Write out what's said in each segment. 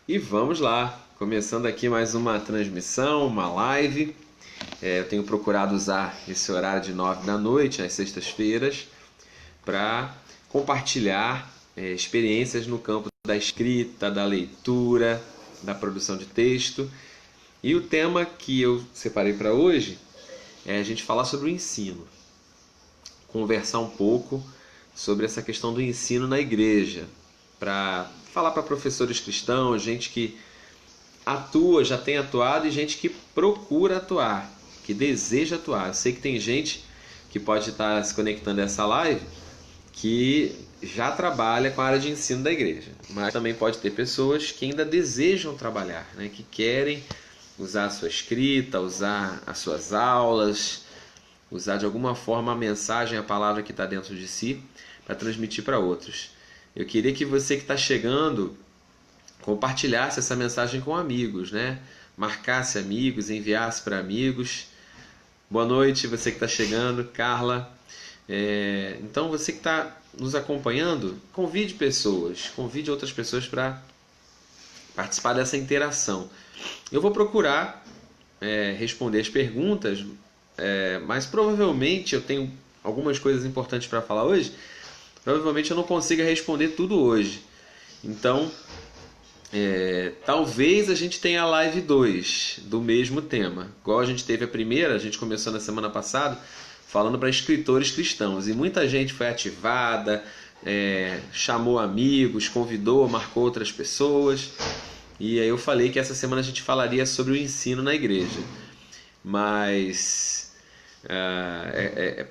E vamos lá, começando aqui mais uma transmissão, uma live. Eu tenho procurado usar esse horário de 9 da noite, às sextas-feiras, para compartilhar experiências no campo da escrita, da leitura, da produção de texto. E o tema que eu separei para hoje é a gente falar sobre o ensino, conversar um pouco sobre essa questão do ensino na igreja, para falar para professores cristãos, gente que atua, já tem atuado, e gente que procura atuar, que deseja atuar. Eu sei que tem gente que pode estar se conectando a essa live que já trabalha com a área de ensino da igreja, mas também pode ter pessoas que ainda desejam trabalhar, né? Que querem usar a sua escrita, usar as suas aulas, usar de alguma forma a mensagem, a palavra que está dentro de si, para transmitir para outros. Eu queria que você que está chegando compartilhasse essa mensagem com amigos, né? Marcasse amigos, enviasse para amigos. Boa noite, você que está chegando, Carla. Então, você que está nos acompanhando, convide pessoas, convide outras pessoas para participar dessa interação. Eu vou procurar responder as perguntas, mas provavelmente eu tenho algumas coisas importantes para falar hoje. Provavelmente eu não consiga responder tudo hoje. Então, talvez a gente tenha a live 2 do mesmo tema. Igual a gente teve a primeira, a gente começou na semana passada falando para escritores cristãos. E muita gente foi ativada, chamou amigos, convidou, marcou outras pessoas. E aí eu falei que essa semana a gente falaria sobre o ensino na igreja. Mas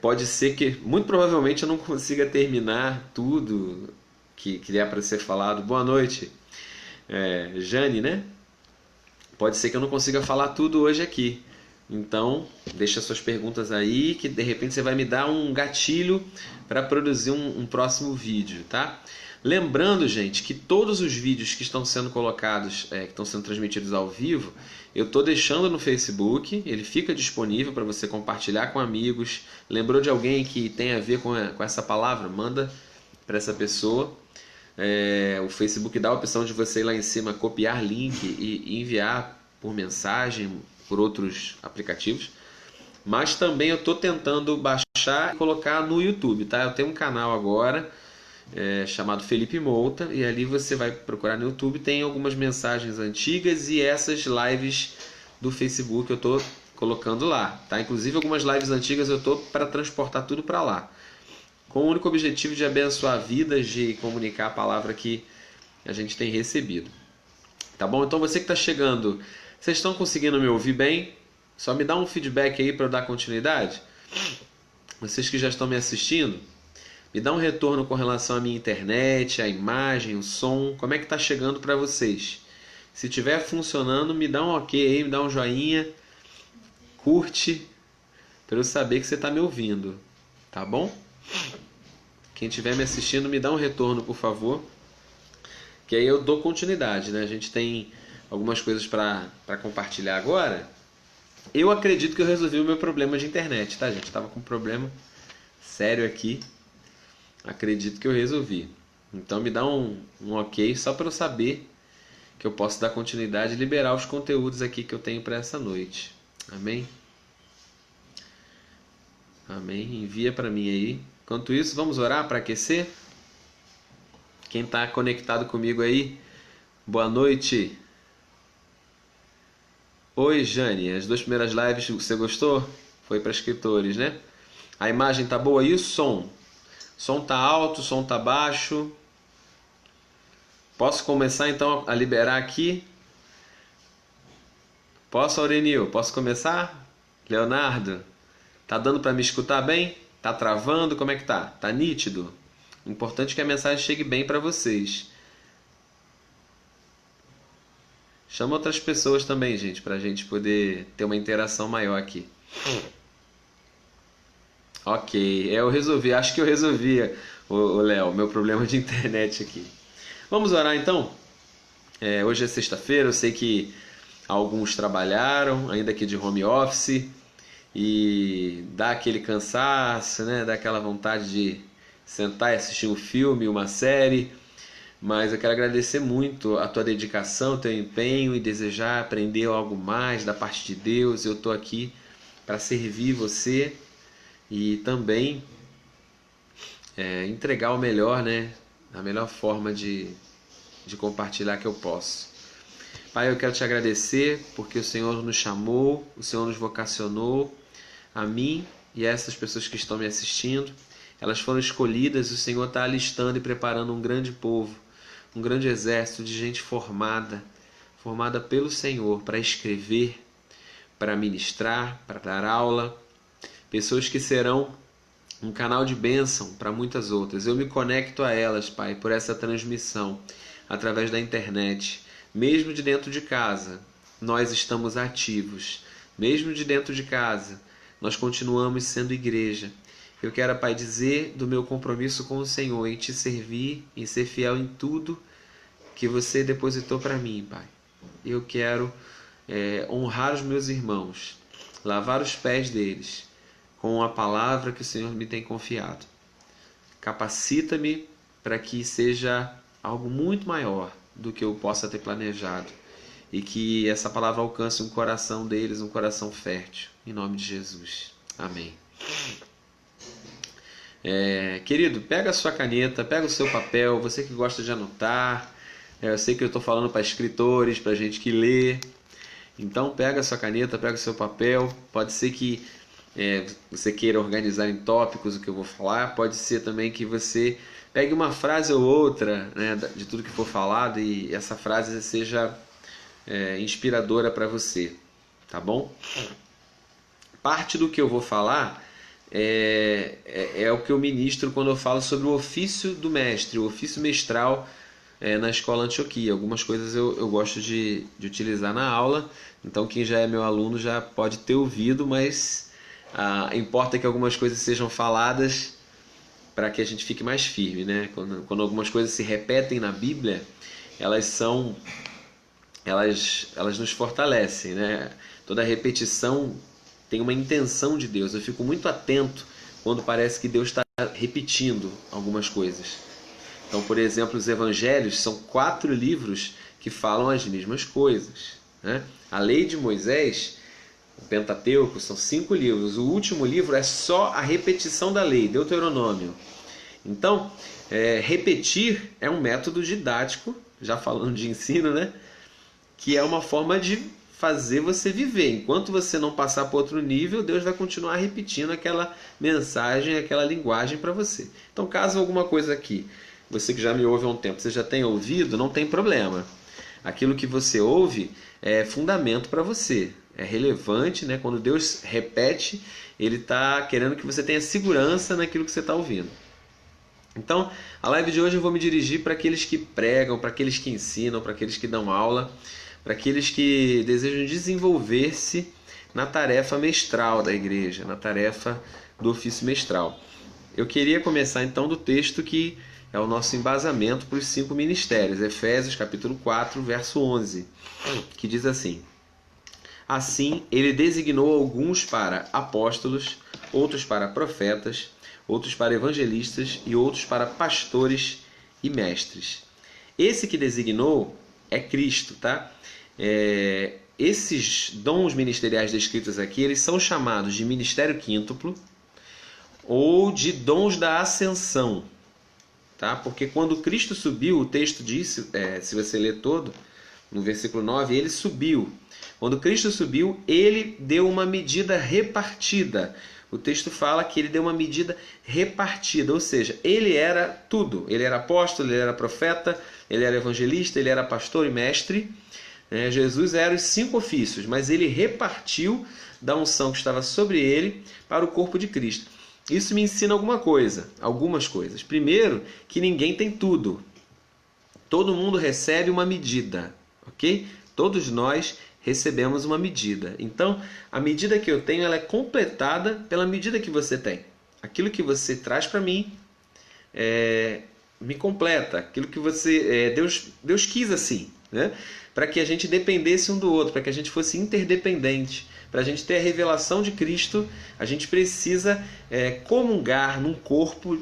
pode ser que, muito provavelmente, eu não consiga terminar tudo que é para ser falado. Boa noite, Jane, né? Pode ser que eu não consiga falar tudo hoje aqui. Então, deixa suas perguntas aí, que de repente você vai me dar um gatilho para produzir um próximo vídeo, tá? Lembrando, gente, que todos os vídeos que estão sendo colocados, que estão sendo transmitidos ao vivo, eu estou deixando no Facebook, ele fica disponível para você compartilhar com amigos. Lembrou de alguém que tem a ver com essa palavra? Manda para essa pessoa. O Facebook dá a opção de você ir lá em cima, copiar link e enviar por mensagem, por outros aplicativos. Mas também eu estou tentando baixar e colocar no YouTube, tá? Eu tenho um canal agora chamado Felipe Mouta, e ali você vai procurar no YouTube, tem algumas mensagens antigas e essas lives do Facebook eu estou colocando lá, tá? Inclusive algumas lives antigas eu estou para transportar tudo para lá, com o único objetivo de abençoar vidas, de comunicar a palavra que a gente tem recebido. Tá bom? Então você que está chegando, vocês estão conseguindo me ouvir bem? Só me dá um feedback aí para eu dar continuidade. Vocês que já estão me assistindo, me dá um retorno com relação à minha internet, à imagem, o som, como é que está chegando para vocês. Se estiver funcionando, me dá um ok aí, me dá um joinha, curte, para eu saber que você está me ouvindo, tá bom? Quem estiver me assistindo, me dá um retorno, por favor, que aí eu dou continuidade, né? A gente tem algumas coisas para compartilhar agora. Eu acredito que eu resolvi o meu problema de internet, tá, gente? Estava com um problema sério aqui. Acredito que eu resolvi. Então me dá um ok só para eu saber que eu posso dar continuidade e liberar os conteúdos aqui que eu tenho para essa noite. Amém? Amém. Envia para mim aí. Enquanto isso, vamos orar para aquecer? Quem está conectado comigo aí, boa noite. Oi, Jane. As 2 primeiras lives, você gostou? Foi para escritores, né? A imagem tá boa e o som? O som tá alto, o som tá baixo? Posso começar então a liberar aqui? Posso, Aurenil? Posso começar? Leonardo? Tá dando para me escutar bem? Tá travando? Como é que tá? Tá nítido? Importante que a mensagem chegue bem para vocês. Chama outras pessoas também, gente, para a gente poder ter uma interação maior aqui. Ok, eu resolvi, acho que eu resolvi, o Léo, meu problema de internet aqui. Vamos orar então? Hoje é sexta-feira, eu sei que alguns trabalharam, ainda aqui de home office, e dá aquele cansaço, né? Dá aquela vontade de sentar e assistir um filme, uma série, mas eu quero agradecer muito a tua dedicação, o teu empenho e desejar aprender algo mais da parte de Deus. Eu estou aqui para servir você e também entregar o melhor, né? A melhor forma de compartilhar que eu posso. Pai, eu quero te agradecer porque o Senhor nos chamou, o Senhor nos vocacionou, a mim e a essas pessoas que estão me assistindo. Elas foram escolhidas, o Senhor está alistando e preparando um grande povo, um grande exército de gente formada pelo Senhor para escrever, para ministrar, para dar aula, pessoas que serão um canal de bênção para muitas outras. Eu me conecto a elas, Pai, por essa transmissão através da internet. Mesmo de dentro de casa, nós estamos ativos. Mesmo de dentro de casa, nós continuamos sendo igreja. Eu quero, Pai, dizer do meu compromisso com o Senhor, em te servir, em ser fiel em tudo que você depositou para mim, Pai. Eu quero honrar os meus irmãos, lavar os pés deles com a palavra que o Senhor me tem confiado. Capacita-me para que seja algo muito maior do que eu possa ter planejado e que essa palavra alcance um coração deles, um coração fértil. Em nome de Jesus. Amém. Querido, pega a sua caneta, pega o seu papel, você que gosta de anotar. Eu sei que eu estou falando para escritores, para gente que lê. Então pega a sua caneta, pega o seu papel. Pode ser que você queira organizar em tópicos o que eu vou falar. Pode ser também que você pegue uma frase ou outra, né, de tudo que for falado e essa frase seja inspiradora para você, tá bom? Parte do que eu vou falar é o que eu ministro quando eu falo sobre o ofício do mestre, o ofício mestral na Escola Antioquia. Algumas coisas eu gosto de utilizar na aula, então quem já é meu aluno já pode ter ouvido, mas importa que algumas coisas sejam faladas para que a gente fique mais firme, né? Quando algumas coisas se repetem na Bíblia, elas nos fortalecem, né? Toda repetição tem uma intenção de Deus. Eu fico muito atento quando parece que Deus está repetindo algumas coisas. Então, por exemplo, os Evangelhos são 4 livros que falam as mesmas coisas, né? A Lei de Moisés, o Pentateuco, são 5 livros. O último livro é só a repetição da lei, Deuteronômio. Então, repetir é um método didático, já falando de ensino, né? Que é uma forma de fazer você viver. Enquanto você não passar para outro nível, Deus vai continuar repetindo aquela mensagem, aquela linguagem para você. Então, caso alguma coisa aqui, você que já me ouve há um tempo, você já tenha ouvido, não tem problema. Aquilo que você ouve é fundamento para você. É relevante, né? Quando Deus repete, Ele está querendo que você tenha segurança naquilo que você está ouvindo. Então, a live de hoje eu vou me dirigir para aqueles que pregam, para aqueles que ensinam, para aqueles que dão aula, para aqueles que desejam desenvolver-se na tarefa mestral da igreja, na tarefa do ofício mestral. Eu queria começar então do texto que é o nosso embasamento para os 5 ministérios, Efésios capítulo 4, verso 11, que diz assim: Assim, ele designou alguns para apóstolos, outros para profetas, outros para evangelistas e outros para pastores e mestres. Esse que designou é Cristo, tá? Esses dons ministeriais descritos aqui, eles são chamados de ministério quíntuplo ou de dons da ascensão, tá? Porque quando Cristo subiu, o texto diz, se você ler todo, no versículo 9, ele subiu. Quando Cristo subiu, ele deu uma medida repartida. O texto fala que ele deu uma medida repartida, ou seja, ele era tudo. Ele era apóstolo, ele era profeta, ele era evangelista, ele era pastor e mestre. Jesus era os 5 ofícios, mas ele repartiu da unção que estava sobre ele para o corpo de Cristo. Isso me ensina algumas coisas. Primeiro, que ninguém tem tudo. Todo mundo recebe uma medida, ok? Todos nós recebemos uma medida. Então, a medida que eu tenho, ela é completada pela medida que você tem. Aquilo que você traz para mim me completa. Aquilo que você Deus quis assim, né? Para que a gente dependesse um do outro, para que a gente fosse interdependente. Para a gente ter a revelação de Cristo, a gente precisa comungar num corpo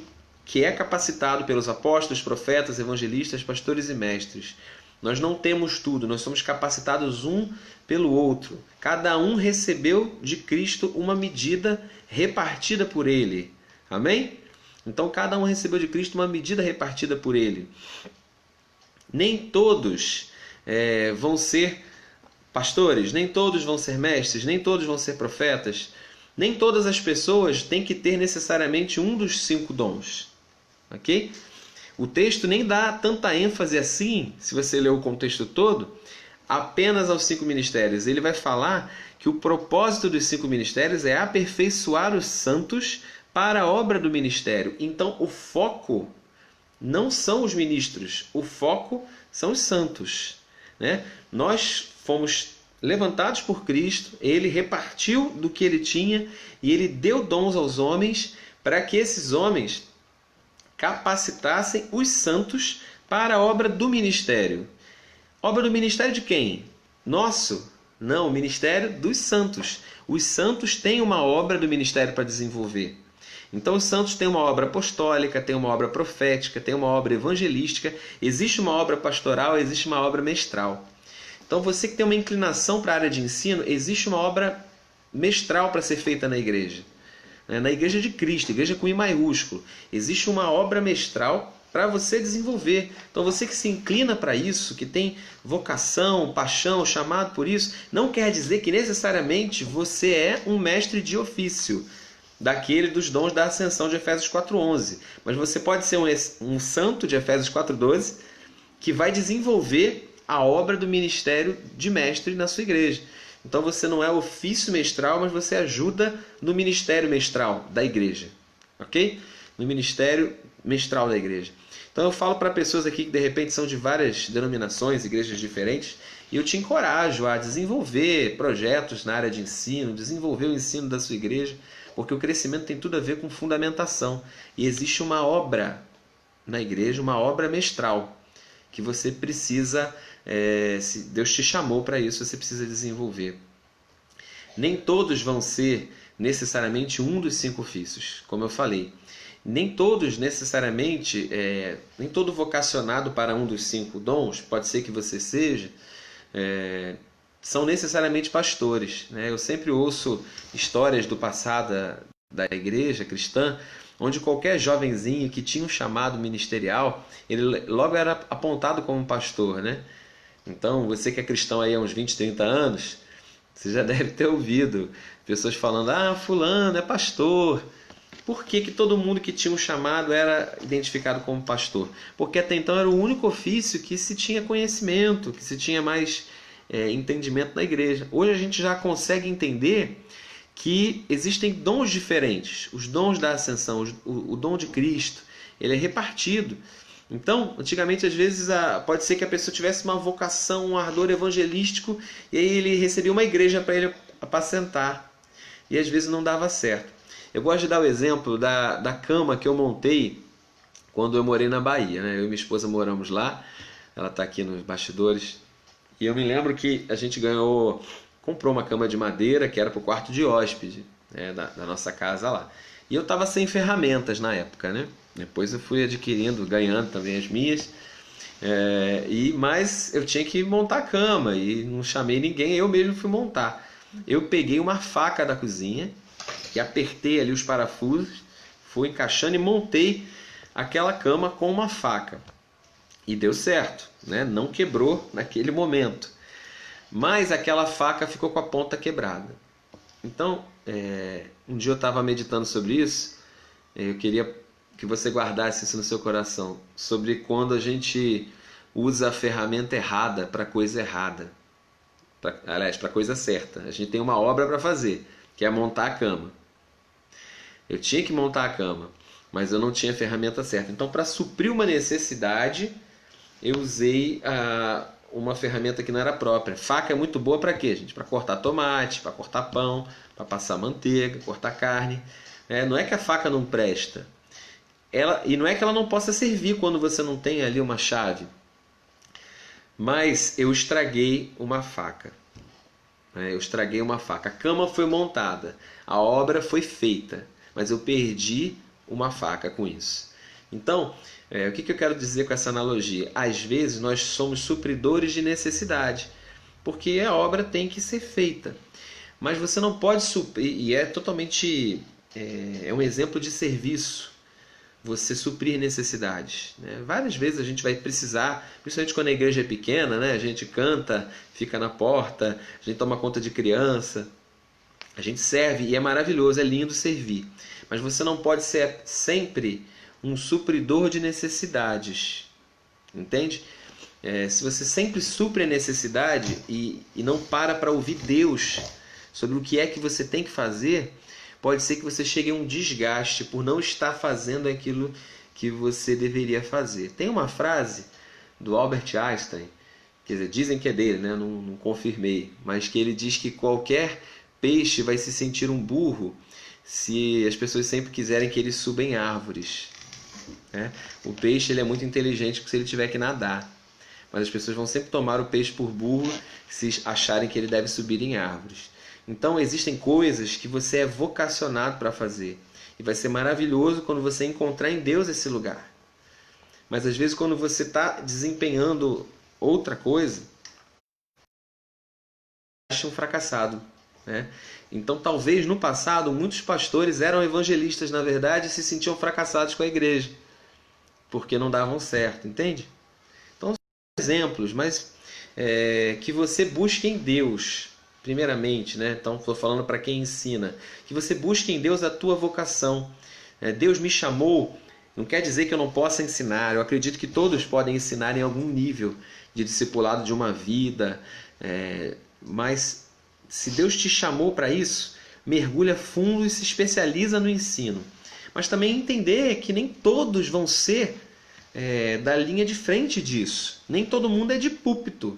que é capacitado pelos apóstolos, profetas, evangelistas, pastores e mestres. Nós não temos tudo, nós somos capacitados um pelo outro. Cada um recebeu de Cristo uma medida repartida por Ele. Amém? Então cada um recebeu de Cristo uma medida repartida por Ele. Nem todos vão ser pastores, nem todos vão ser mestres, nem todos vão ser profetas. Nem todas as pessoas têm que ter necessariamente um dos 5 dons. Ok? O texto nem dá tanta ênfase assim, se você ler o contexto todo, apenas aos 5 ministérios. Ele vai falar que o propósito dos 5 ministérios é aperfeiçoar os santos para a obra do ministério. Então, o foco não são os ministros, o foco são os santos. Né? Nós fomos levantados por Cristo, Ele repartiu do que Ele tinha e Ele deu dons aos homens para que esses homens capacitassem os santos para a obra do ministério. Obra do ministério de quem? Nosso? Não, o ministério dos santos. Os santos têm uma obra do ministério para desenvolver. Então os santos têm uma obra apostólica, têm uma obra profética, têm uma obra evangelística, existe uma obra pastoral, existe uma obra mestral. Então você que tem uma inclinação para a área de ensino, existe uma obra mestral para ser feita na igreja. Na igreja de Cristo, igreja com I maiúsculo. Existe uma obra mestral para você desenvolver. Então você que se inclina para isso, que tem vocação, paixão, chamado por isso, não quer dizer que necessariamente você é um mestre de ofício, daquele dos dons da ascensão de Efésios 4:11. Mas você pode ser um santo de Efésios 4:12 que vai desenvolver a obra do ministério de mestre na sua igreja. Então você não é ofício mestral, mas você ajuda no ministério mestral da igreja. Ok? No ministério mestral da igreja. Então eu falo para pessoas aqui que de repente são de várias denominações, igrejas diferentes, e eu te encorajo a desenvolver projetos na área de ensino, desenvolver o ensino da sua igreja, porque o crescimento tem tudo a ver com fundamentação. E existe uma obra na igreja, uma obra mestral, que você precisa, se Deus te chamou para isso, você precisa desenvolver. Nem todos vão ser necessariamente um dos 5 ofícios, como eu falei. Nem todos necessariamente, nem todo vocacionado para um dos 5 dons, pode ser que você seja, são necessariamente pastores. Né? Eu sempre ouço histórias do passado da igreja cristã, onde qualquer jovenzinho que tinha um chamado ministerial, ele logo era apontado como pastor. Né? Então, você que é cristão aí há uns 20, 30 anos, você já deve ter ouvido pessoas falando, fulano é pastor. Por que todo mundo que tinha um chamado era identificado como pastor? Porque até então era o único ofício que se tinha conhecimento, que se tinha mais entendimento na igreja. Hoje a gente já consegue entender que existem dons diferentes. Os dons da ascensão, o dom de Cristo, ele é repartido. Então, antigamente, às vezes, pode ser que a pessoa tivesse uma vocação, um ardor evangelístico, e aí ele recebia uma igreja para ele apacentar. E às vezes não dava certo. Eu gosto de dar o exemplo da cama que eu montei quando eu morei na Bahia. Né? Eu e minha esposa moramos lá, ela está aqui nos bastidores. E eu me lembro que a gente comprou uma cama de madeira que era para o quarto de hóspede, né, da nossa casa lá. E eu estava sem ferramentas na época, né? Depois eu fui adquirindo, ganhando também as minhas. Mas eu tinha que montar a cama e não chamei ninguém, eu mesmo fui montar. Eu peguei uma faca da cozinha e apertei ali os parafusos, fui encaixando e montei aquela cama com uma faca. E deu certo, né? Não quebrou naquele momento. Mas aquela faca ficou com a ponta quebrada. Então, um dia eu estava meditando sobre isso, eu queria que você guardasse isso no seu coração, sobre quando a gente usa a ferramenta errada para a coisa errada. Aliás, para a coisa certa. A gente tem uma obra para fazer, que é montar a cama. Eu tinha que montar a cama, mas eu não tinha a ferramenta certa. Então, para suprir uma necessidade, eu usei uma ferramenta que não era própria. Faca é muito boa para quê, gente? Para cortar tomate, para cortar pão, para passar manteiga, cortar carne. Não é que a faca não presta. E não é que ela não possa servir quando você não tem ali uma chave. Mas eu estraguei uma faca. Eu estraguei uma faca. A cama foi montada, a obra foi feita, mas eu perdi uma faca com isso. Então, o que eu quero dizer com essa analogia? Às vezes nós somos supridores de necessidade, porque a obra tem que ser feita. Mas você não pode suprir, e é totalmente um exemplo de serviço, você suprir necessidades, né? Várias vezes a gente vai precisar, principalmente quando a igreja é pequena, né? A gente canta, fica na porta, a gente toma conta de criança, a gente serve e é maravilhoso, é lindo servir. Mas você não pode ser sempre um supridor de necessidades, entende? Se você sempre supre a necessidade e não para ouvir Deus sobre o que é que você tem que fazer, pode ser que você chegue a um desgaste por não estar fazendo aquilo que você deveria fazer. Tem uma frase do Albert Einstein, quer dizer, dizem que é dele, né? Não confirmei, mas que ele diz que qualquer peixe vai se sentir um burro se as pessoas sempre quiserem que ele suba em árvores, né? O peixe ele é muito inteligente se ele tiver que nadar, mas as pessoas vão sempre tomar o peixe por burro se acharem que ele deve subir em árvores. Então existem coisas que você é vocacionado para fazer. E vai ser maravilhoso quando você encontrar em Deus esse lugar. Mas às vezes quando você está desempenhando outra coisa, acha um fracassado, né? Então talvez no passado muitos pastores eram evangelistas na verdade e se sentiam fracassados com a igreja. Porque não davam certo, entende? Então são exemplos, mas que você busque em Deus. Primeiramente, né? Então estou falando para quem ensina, que você busque em Deus a tua vocação. Deus me chamou, não quer dizer que eu não possa ensinar. Eu acredito que todos podem ensinar em algum nível de discipulado de uma vida, mas se Deus te chamou para isso, mergulha fundo e se especializa no ensino. Mas também entender que nem todos vão ser da linha de frente disso. Nem todo mundo é de púlpito,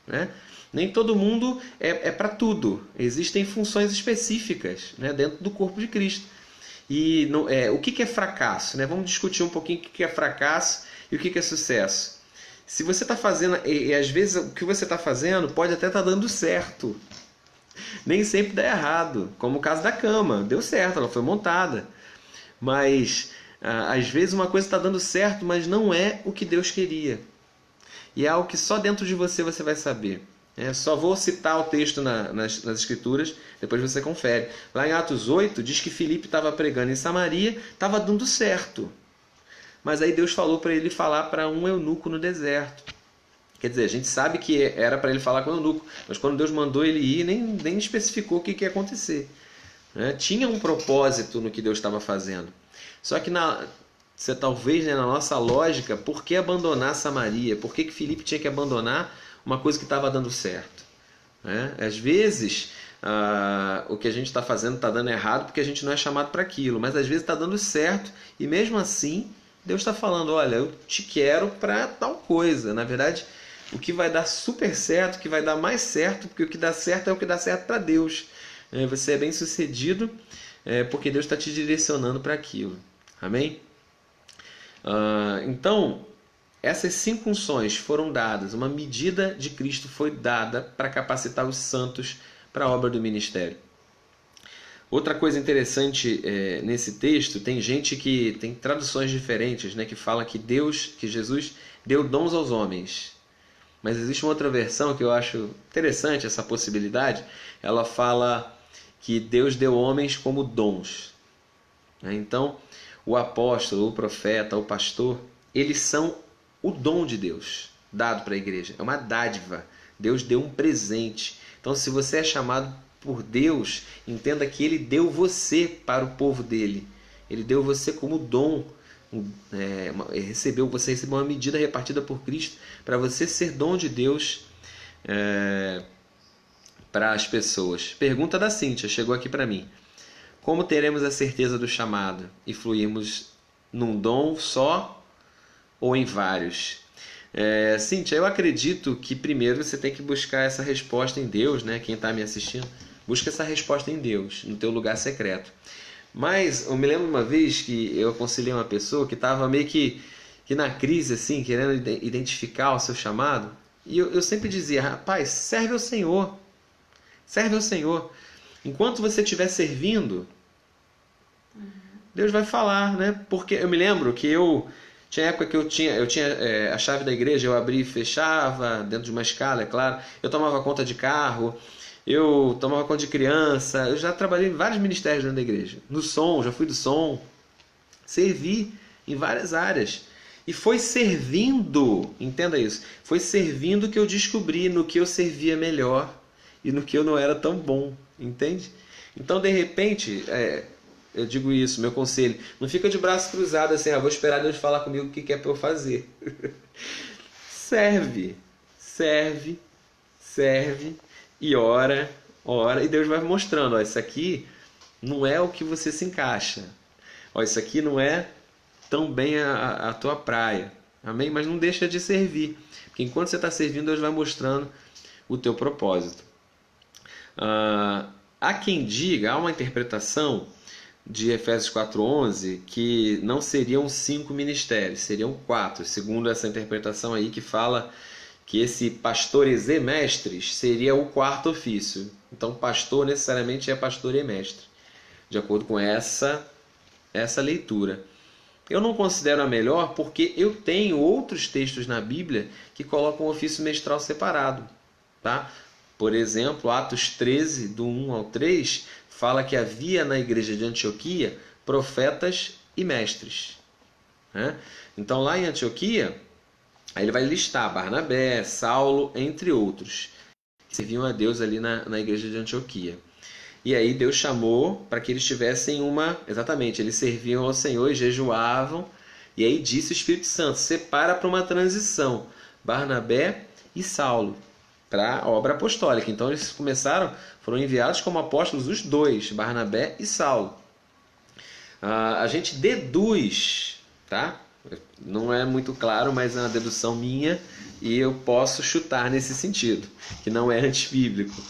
né? Nem todo mundo é para tudo. Existem funções específicas, né, dentro do corpo de Cristo. E o que é fracasso? Né? Vamos discutir um pouquinho o que é fracasso e o que é sucesso. Se você está fazendo, e às vezes o que você está fazendo pode até estar dando certo. Nem sempre dá errado, como o caso da cama. Deu certo, ela foi montada. Mas às vezes uma coisa está dando certo, mas não é o que Deus queria. E é algo que só dentro de você vai saber. Só vou citar o texto nas Escrituras, depois você confere. Lá em Atos 8, diz que Filipe estava pregando em Samaria, estava dando certo. Mas aí Deus falou para ele falar para um eunuco no deserto. Quer dizer, a gente sabe que era para ele falar com o eunuco, mas quando Deus mandou ele ir, nem especificou o que ia acontecer. Tinha um propósito no que Deus estava fazendo. Só que você talvez, na nossa lógica, por que abandonar Samaria? Por que Filipe tinha que abandonar uma coisa que estava dando certo? Às vezes o que a gente está fazendo está dando errado porque a gente não é chamado para aquilo, mas às vezes está dando certo e mesmo assim Deus está falando, olha, eu te quero para tal coisa. Na verdade, o que vai dar super certo, o que vai dar mais certo, porque o que dá certo é o que dá certo para Deus. Você é bem sucedido porque Deus está te direcionando para aquilo. Amém? Então, essas 5 unções foram dadas, uma medida de Cristo foi dada para capacitar os santos para a obra do ministério. Outra coisa interessante nesse texto, tem gente que tem traduções diferentes, né, que fala que Jesus deu dons aos homens. Mas existe uma outra versão que eu acho interessante, essa possibilidade. Ela fala que Deus deu homens como dons. Então, o apóstolo, o profeta, o pastor, eles são o dom de Deus dado para a igreja. É uma dádiva. Deus deu um presente. Então, se você é chamado por Deus, entenda que Ele deu você para o povo dele. Ele deu você como dom. Você recebeu uma medida repartida por Cristo para você ser dom de Deus para as pessoas. Pergunta da Cíntia, chegou aqui para mim. Como teremos a certeza do chamado e fluirmos num dom só ou em vários? Cíntia, eu acredito que primeiro você tem que buscar essa resposta em Deus, né? Quem está me assistindo, busca essa resposta em Deus, no teu lugar secreto. Mas eu me lembro uma vez que eu aconselhei uma pessoa que estava meio que na crise, assim, querendo identificar o seu chamado. E eu sempre dizia, rapaz, serve ao Senhor. Serve ao Senhor. Enquanto você estiver servindo, Deus vai falar, né? Porque eu me lembro que tinha época que eu tinha a chave da igreja, eu abria e fechava, dentro de uma escala, é claro. Eu tomava conta de carro, eu tomava conta de criança, eu já trabalhei em vários ministérios dentro da igreja. No som, já fui do som, servi em várias áreas. E foi servindo, entenda isso, foi servindo que eu descobri no que eu servia melhor e no que eu não era tão bom, entende? Então, de repente, eu digo isso, meu conselho, não fica de braço cruzado assim, vou esperar Deus falar comigo o que é para eu fazer. Serve, serve, serve e ora, ora, e Deus vai mostrando, ó, isso aqui não é o que você se encaixa. Ó, isso aqui não é tão bem a tua praia. Amém? Mas não deixa de servir. Porque enquanto você está servindo, Deus vai mostrando o teu propósito. Há quem diga, há uma interpretação de Efésios 4:11 que não seriam 5 ministérios, seriam 4, segundo essa interpretação aí que fala que esse pastores e mestres seria o 4º ofício. Então, pastor necessariamente é pastor e mestre, de acordo com essa leitura. Eu não considero a melhor porque eu tenho outros textos na Bíblia que colocam o ofício mestral separado. Tá? Por exemplo, Atos 13, do 1 ao 3, fala que havia na igreja de Antioquia profetas e mestres. Né? Então, lá em Antioquia, aí ele vai listar Barnabé, Saulo, entre outros, que serviam a Deus ali na igreja de Antioquia. E aí Deus chamou para que eles tivessem exatamente, eles serviam ao Senhor e jejuavam. E aí disse o Espírito Santo, separa para uma transição Barnabé e Saulo para a obra apostólica. Então eles foram enviados como apóstolos os dois, Barnabé e Saulo. A gente deduz, tá? Não é muito claro, mas é uma dedução minha e eu posso chutar nesse sentido, que não é antibíblico.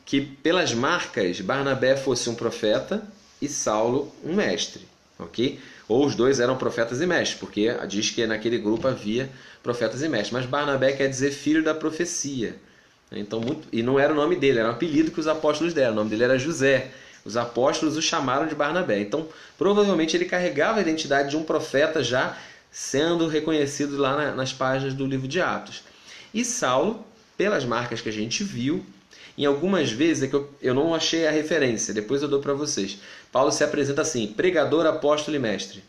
Que pelas marcas Barnabé fosse um profeta e Saulo um mestre, ok? Ou os dois eram profetas e mestres, porque diz que naquele grupo havia profetas e mestres. Mas Barnabé quer dizer filho da profecia. Então, e não era o nome dele, era um apelido que os apóstolos deram. O nome dele era José. Os apóstolos o chamaram de Barnabé. Então, provavelmente ele carregava a identidade de um profeta já sendo reconhecido lá nas páginas do livro de Atos. E Saulo, pelas marcas que a gente viu, em algumas vezes é que eu não achei a referência, depois eu dou para vocês. Paulo se apresenta assim, pregador, apóstolo e mestre.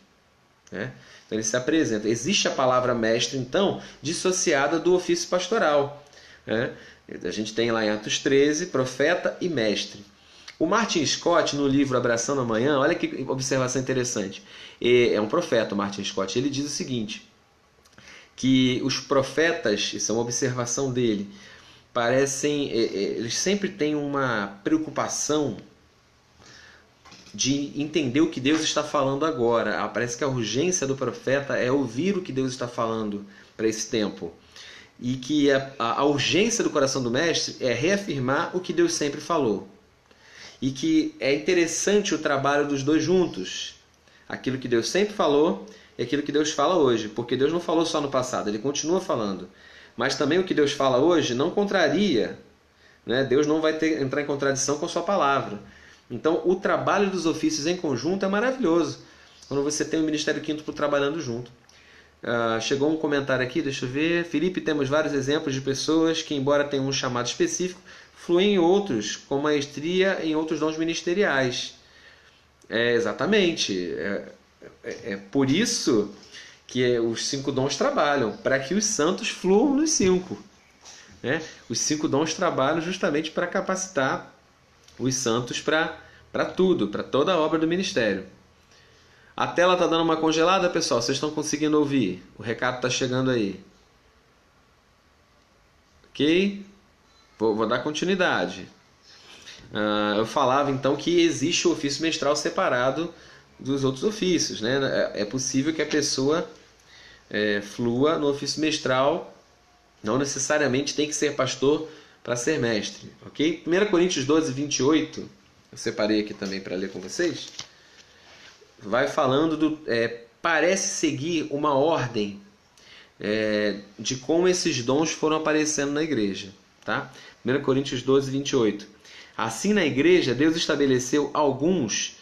Né? Então ele se apresenta. Existe a palavra mestre, então, dissociada do ofício pastoral. Né? A gente tem lá em Atos 13, profeta e mestre. O Martin Scott, no livro Abraçando a Manhã, olha que observação interessante. É um profeta, o Martin Scott. Ele diz o seguinte, que os profetas, isso é uma observação dele, eles sempre têm uma preocupação de entender o que Deus está falando agora. Parece que a urgência do profeta é ouvir o que Deus está falando para esse tempo. E que a urgência do coração do mestre é reafirmar o que Deus sempre falou. E que é interessante o trabalho dos dois juntos. Aquilo que Deus sempre falou e aquilo que Deus fala hoje. Porque Deus não falou só no passado, Ele continua falando. Mas também o que Deus fala hoje não contraria, né? Deus não vai entrar em contradição com a sua palavra. Então, o trabalho dos ofícios em conjunto é maravilhoso, quando você tem o Ministério Quíntuplo trabalhando junto. Chegou um comentário aqui, deixa eu ver. Felipe, temos vários exemplos de pessoas que, embora tenham um chamado específico, fluem em outros, com maestria em outros dons ministeriais. Exatamente. É por isso que os 5 dons trabalham, para que os santos fluam nos 5. Né? Os 5 dons trabalham justamente para capacitar os santos para tudo, para toda a obra do ministério. A tela está dando uma congelada, pessoal? Vocês estão conseguindo ouvir? O recado está chegando aí. Ok? Vou dar continuidade. Eu falava então que existe o ofício mestral separado dos outros ofícios. Né? É possível que a pessoa flua no ofício mestral, não necessariamente tem que ser pastor para ser mestre. Ok? 1 Coríntios 12, 28, eu separei aqui também para ler com vocês, vai falando parece seguir uma ordem de como esses dons foram aparecendo na igreja. Tá? 1 Coríntios 12, 28. Assim, na igreja, Deus estabeleceu alguns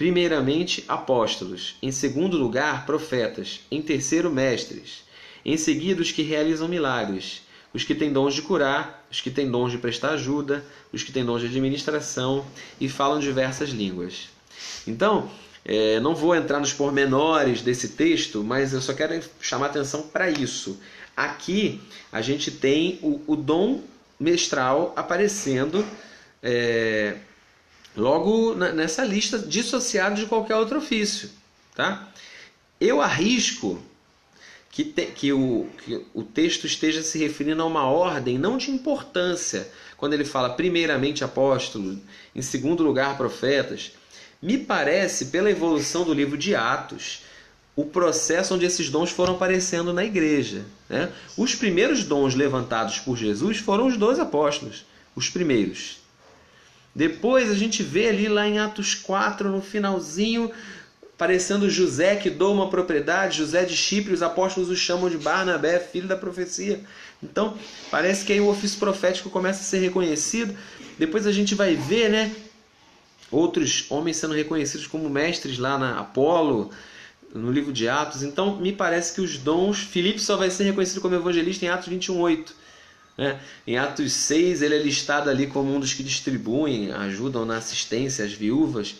primeiramente apóstolos, em segundo lugar profetas, em terceiro mestres, em seguida os que realizam milagres, os que têm dons de curar, os que têm dons de prestar ajuda, os que têm dons de administração e falam diversas línguas. Então, não vou entrar nos pormenores desse texto, mas eu só quero chamar atenção para isso. Aqui a gente tem o dom mestral aparecendo logo nessa lista, dissociado de qualquer outro ofício. Tá? Eu arrisco que o texto esteja se referindo a uma ordem, não de importância, quando ele fala primeiramente apóstolo, em segundo lugar profetas. Me parece, pela evolução do livro de Atos, o processo onde esses dons foram aparecendo na igreja. Né? Os primeiros dons levantados por Jesus foram os 12 apóstolos, os primeiros. Depois a gente vê ali lá em Atos 4, no finalzinho, aparecendo José que doa uma propriedade, José de Chipre, os apóstolos o chamam de Barnabé, filho da profecia. Então, parece que aí o ofício profético começa a ser reconhecido. Depois a gente vai ver, né, outros homens sendo reconhecidos como mestres lá na Apolo, no livro de Atos. Então, me parece que os dons... Filipe só vai ser reconhecido como evangelista em Atos 21:8. Né? Em Atos 6, ele é listado ali como um dos que distribuem, ajudam na assistência às viúvas.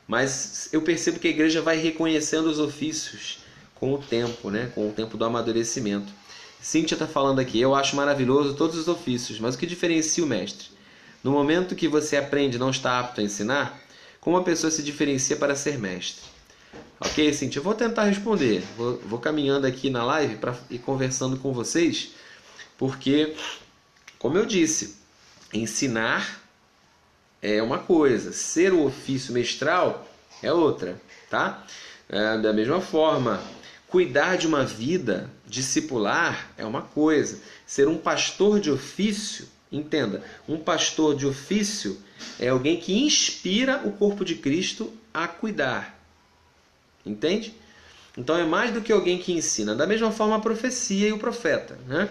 Mas eu percebo que a igreja vai reconhecendo os ofícios com o tempo, né? Com o tempo do amadurecimento. Cíntia está falando aqui, eu acho maravilhoso todos os ofícios, mas o que diferencia o mestre? No momento que você aprende e não está apto a ensinar, como a pessoa se diferencia para ser mestre? Ok, Cíntia, eu vou tentar responder. Vou caminhando aqui na live para ir conversando com vocês, porque, como eu disse, ensinar é uma coisa, ser o ofício mestral é outra, tá? Da mesma forma, cuidar de uma vida discipular é uma coisa, ser um pastor de ofício, entenda, um pastor de ofício é alguém que inspira o corpo de Cristo a cuidar, entende? Então é mais do que alguém que ensina, da mesma forma a profecia e o profeta, né?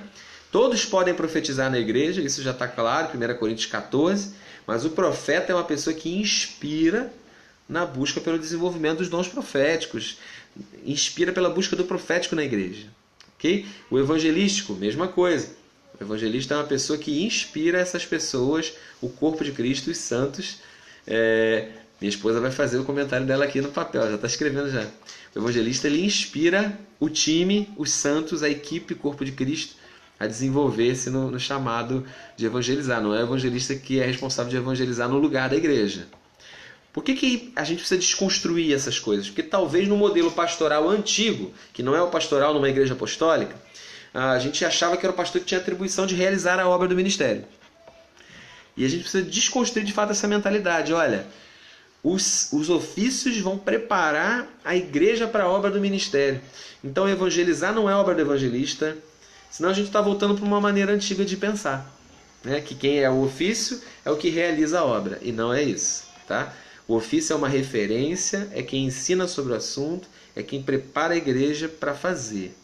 Todos podem profetizar na igreja, isso já está claro, 1 Coríntios 14, mas o profeta é uma pessoa que inspira na busca pelo desenvolvimento dos dons proféticos, inspira pela busca do profético na igreja. Okay? O evangelístico, mesma coisa. O evangelista é uma pessoa que inspira essas pessoas, o corpo de Cristo, os santos. Minha esposa vai fazer o comentário dela aqui no papel, já está escrevendo já. O evangelista ele inspira o time, os santos, a equipe, o corpo de Cristo, a desenvolver-se no chamado de evangelizar. Não é o evangelista que é responsável de evangelizar no lugar da igreja. Por que a gente precisa desconstruir essas coisas? Porque talvez no modelo pastoral antigo, que não é o pastoral numa igreja apostólica, a gente achava que era o pastor que tinha atribuição de realizar a obra do ministério. E a gente precisa desconstruir de fato essa mentalidade. Olha, os ofícios vão preparar a igreja para a obra do ministério. Então evangelizar não é obra do evangelista, senão a gente está voltando para uma maneira antiga de pensar, né? Que quem é o ofício é o que realiza a obra, e não é isso. Tá? O ofício é uma referência, é quem ensina sobre o assunto, é quem prepara a igreja para fazer.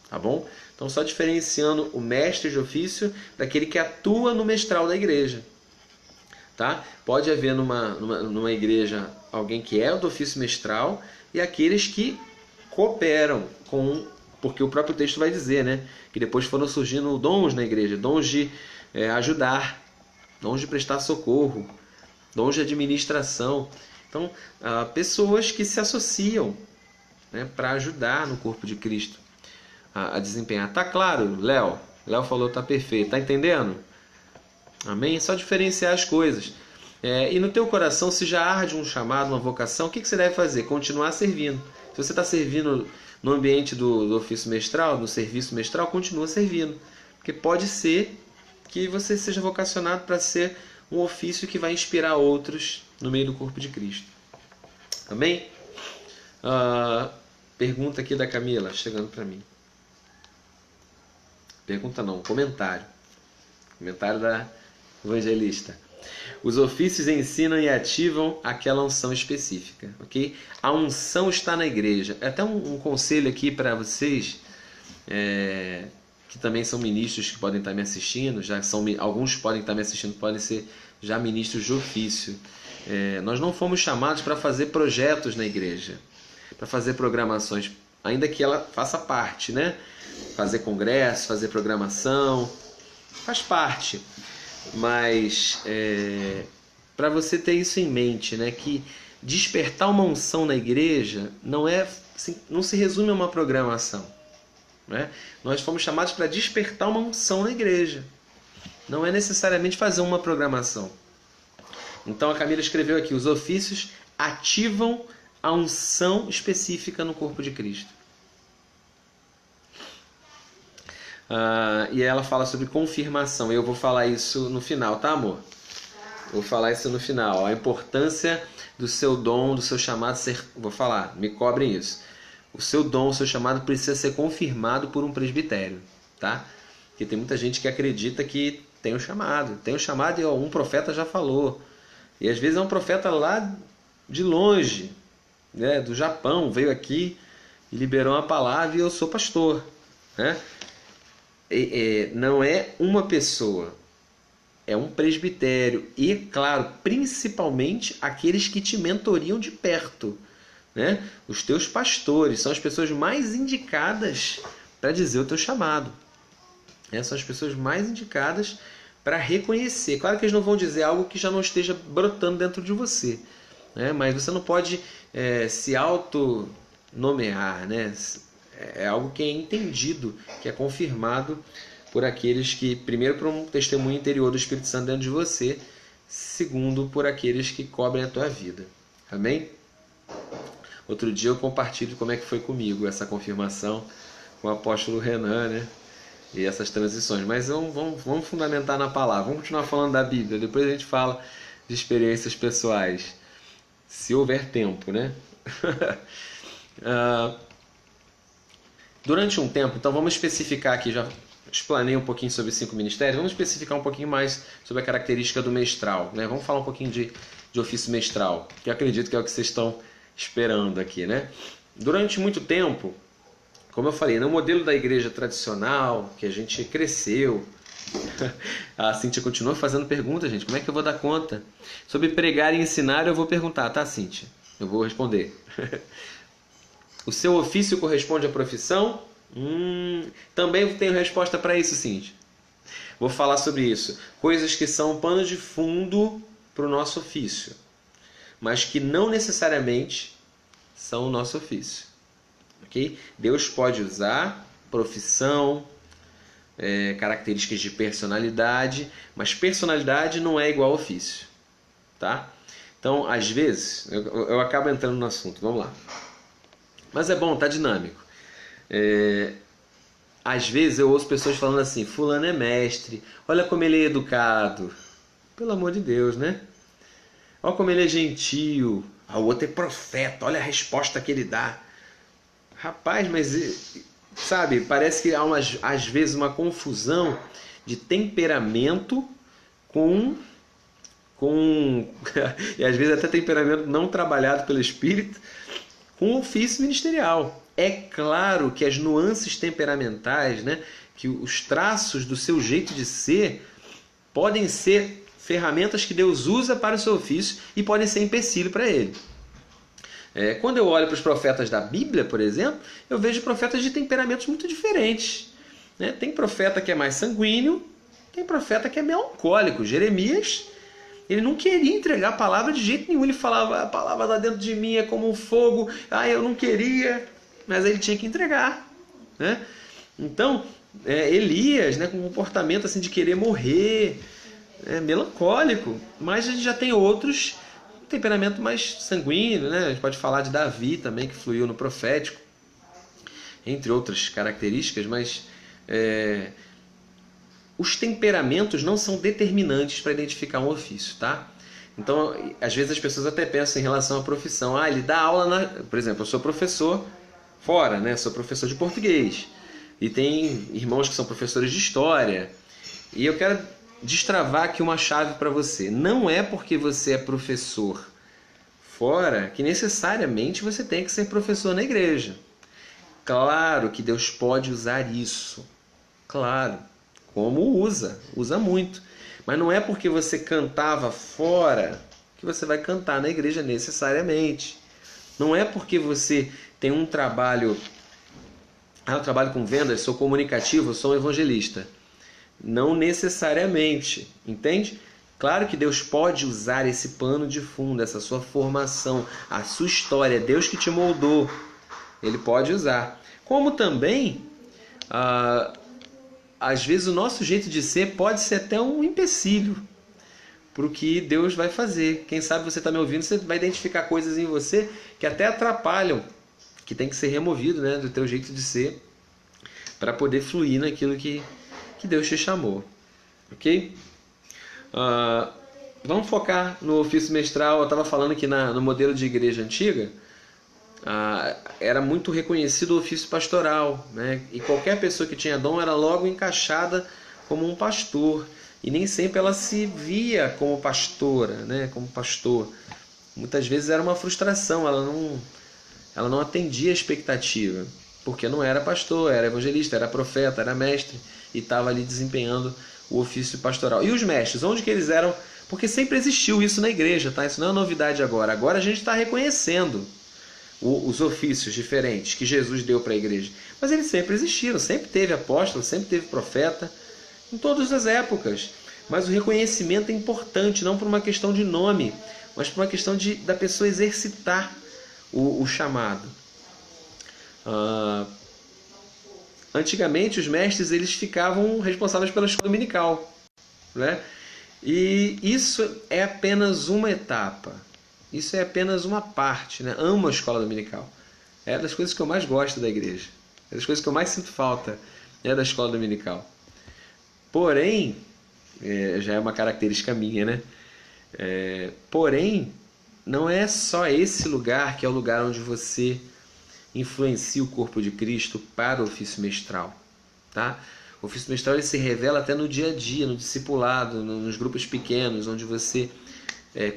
Tá bom? Então só diferenciando o mestre de ofício daquele que atua no mestral da igreja. Tá? Pode haver numa igreja alguém que é do ofício mestral e aqueles que cooperam com... Porque o próprio texto vai dizer, né, que depois foram surgindo dons na igreja, dons de ajudar, dons de prestar socorro, dons de administração. Então, pessoas que se associam, né, para ajudar no corpo de Cristo a desempenhar. Tá claro, Léo? Léo falou, tá perfeito. Tá entendendo? Amém? Só diferenciar as coisas. E no teu coração, se já arde um chamado, uma vocação, o que você deve fazer? Continuar servindo. Se você está servindo no ambiente do ofício mestral, no serviço mestral, continua servindo. Porque pode ser que você seja vocacionado para ser um ofício que vai inspirar outros no meio do corpo de Cristo. Amém? Pergunta aqui da Camila, chegando para mim. Pergunta não, comentário. Comentário da evangelista. Os ofícios ensinam e ativam aquela unção específica, ok? A unção está na igreja. Até um conselho aqui para vocês, que também são ministros que podem estar me assistindo, alguns podem estar me assistindo, podem ser já ministros de ofício. Nós não fomos chamados para fazer projetos na igreja, para fazer programações, ainda que ela faça parte, né? Fazer congresso, fazer programação, faz parte. Mas para você ter isso em mente, né? Que despertar uma unção na igreja não se resume a uma programação, né? Nós fomos chamados para despertar uma unção na igreja. Não é necessariamente fazer uma programação. Então a Camila escreveu aqui: os ofícios ativam a unção específica no corpo de Cristo. E ela fala sobre confirmação. Eu vou falar isso no final, tá, amor? Vou falar isso no final. A importância do seu dom, do seu chamado ser... Vou falar, me cobrem isso. O seu dom, o seu chamado precisa ser confirmado por um presbitério, tá? Porque tem muita gente que acredita que tem um chamado. Tem um chamado e um profeta já falou. E às vezes é um profeta lá de longe, né, do Japão, veio aqui e liberou uma palavra e eu sou pastor, né? Não é uma pessoa, é um presbitério. E, claro, principalmente aqueles que te mentoriam de perto, né? Os teus pastores são as pessoas mais indicadas para dizer o teu chamado. São as pessoas mais indicadas para reconhecer. Claro que eles não vão dizer algo que já não esteja brotando dentro de você, né? Mas você não pode se auto-nomear, né? É algo que é entendido, que é confirmado por aqueles que, primeiro, por um testemunho interior do Espírito Santo dentro de você, segundo, por aqueles que cobrem a tua vida. Amém? Outro dia eu compartilho como é que foi comigo essa confirmação com o apóstolo Renan, né? E essas transições. Mas vamos fundamentar na palavra. Vamos continuar falando da Bíblia. Depois a gente fala de experiências pessoais, se houver tempo, né? Durante um tempo, então vamos especificar aqui, já explanei um pouquinho sobre 5 ministérios, vamos especificar um pouquinho mais sobre a característica do mestral, né? Vamos falar um pouquinho de ofício mestral, que eu acredito que é o que vocês estão esperando aqui, né? Durante muito tempo, como eu falei, no modelo da igreja tradicional, que a gente cresceu, a Cíntia continua fazendo perguntas, gente, como é que eu vou dar conta? Sobre pregar e ensinar eu vou perguntar, tá, Cíntia? Eu vou responder. O seu ofício corresponde à profissão? Também tenho resposta para isso, Cíntia. Vou falar sobre isso. Coisas que são pano de fundo para o nosso ofício, mas que não necessariamente são o nosso ofício. Okay? Deus pode usar profissão, características de personalidade, mas personalidade não é igual a ofício. Tá? Então, às vezes, eu acabo entrando no assunto. Vamos lá. Mas é bom, tá dinâmico. Às vezes eu ouço pessoas falando assim: fulano é mestre, olha como ele é educado. Pelo amor de Deus, né? Olha como ele é gentil. O outro é profeta, olha a resposta que ele dá. Rapaz, mas sabe, parece que há às vezes uma confusão de temperamento com e às vezes até temperamento não trabalhado pelo Espírito, com ofício ministerial. É claro que as nuances temperamentais, né, que os traços do seu jeito de ser, podem ser ferramentas que Deus usa para o seu ofício e podem ser empecilho para ele. Quando eu olho para os profetas da Bíblia, por exemplo, eu vejo profetas de temperamentos muito diferentes, né? Tem profeta que é mais sanguíneo, tem profeta que é melancólico. Jeremias, ele não queria entregar a palavra de jeito nenhum. Ele falava: a palavra lá dentro de mim é como um fogo. Eu não queria, mas ele tinha que entregar, né? Então, Elias, né, com um comportamento assim de querer morrer, melancólico. Mas a gente já tem outros, um temperamento mais sanguíneo, né? A gente pode falar de Davi também, que fluiu no profético, entre outras características, mas os temperamentos não são determinantes para identificar um ofício, tá? Então, às vezes as pessoas até pensam em relação à profissão. Ele dá aula por exemplo, eu sou professor fora, né? Sou professor de português. E tem irmãos que são professores de história. E eu quero destravar aqui uma chave para você. Não é porque você é professor fora que necessariamente você tem que ser professor na igreja. Claro que Deus pode usar isso. Claro. Como usa muito. Mas não é porque você cantava fora que você vai cantar na igreja necessariamente. Não é porque você tem um trabalho, eu trabalho com vendas, sou comunicativo, sou um evangelista. Não necessariamente, entende? Claro que Deus pode usar esse pano de fundo, essa sua formação, a sua história, Deus que te moldou, Ele pode usar. Como também, às vezes o nosso jeito de ser pode ser até um empecilho para o que Deus vai fazer. Quem sabe você está me ouvindo, você vai identificar coisas em você que até atrapalham, que tem que ser removido, né, do teu jeito de ser, para poder fluir naquilo que Deus te chamou. Ok? Vamos focar no ofício mestral. Eu estava falando que no modelo de igreja antiga, era muito reconhecido o ofício pastoral, né? E qualquer pessoa que tinha dom era logo encaixada como um pastor. E nem sempre ela se via como pastora, né? Como pastor. Muitas vezes era uma frustração, ela não atendia a expectativa, porque não era pastor, era evangelista, era profeta, era mestre, e estava ali desempenhando o ofício pastoral. E os mestres, onde que eles eram? Porque sempre existiu isso na igreja, tá? Isso não é novidade agora. Agora a gente está reconhecendo os ofícios diferentes que Jesus deu para a igreja. Mas eles sempre existiram, sempre teve apóstolo, sempre teve profeta, em todas as épocas. Mas o reconhecimento é importante, não por uma questão de nome, mas por uma questão da pessoa exercitar o chamado. Antigamente os mestres eles ficavam responsáveis pela escola dominical, né? E isso é apenas uma etapa, isso é apenas uma parte, né? Amo a escola dominical, é das coisas que eu mais gosto da igreja, é das coisas que eu mais sinto falta, da escola dominical. Porém, já é uma característica minha, né? Porém, não é só esse lugar que é o lugar onde você influencia o corpo de Cristo para o ofício mestral, tá? O ofício mestral ele se revela até no dia a dia, no discipulado, nos grupos pequenos, onde você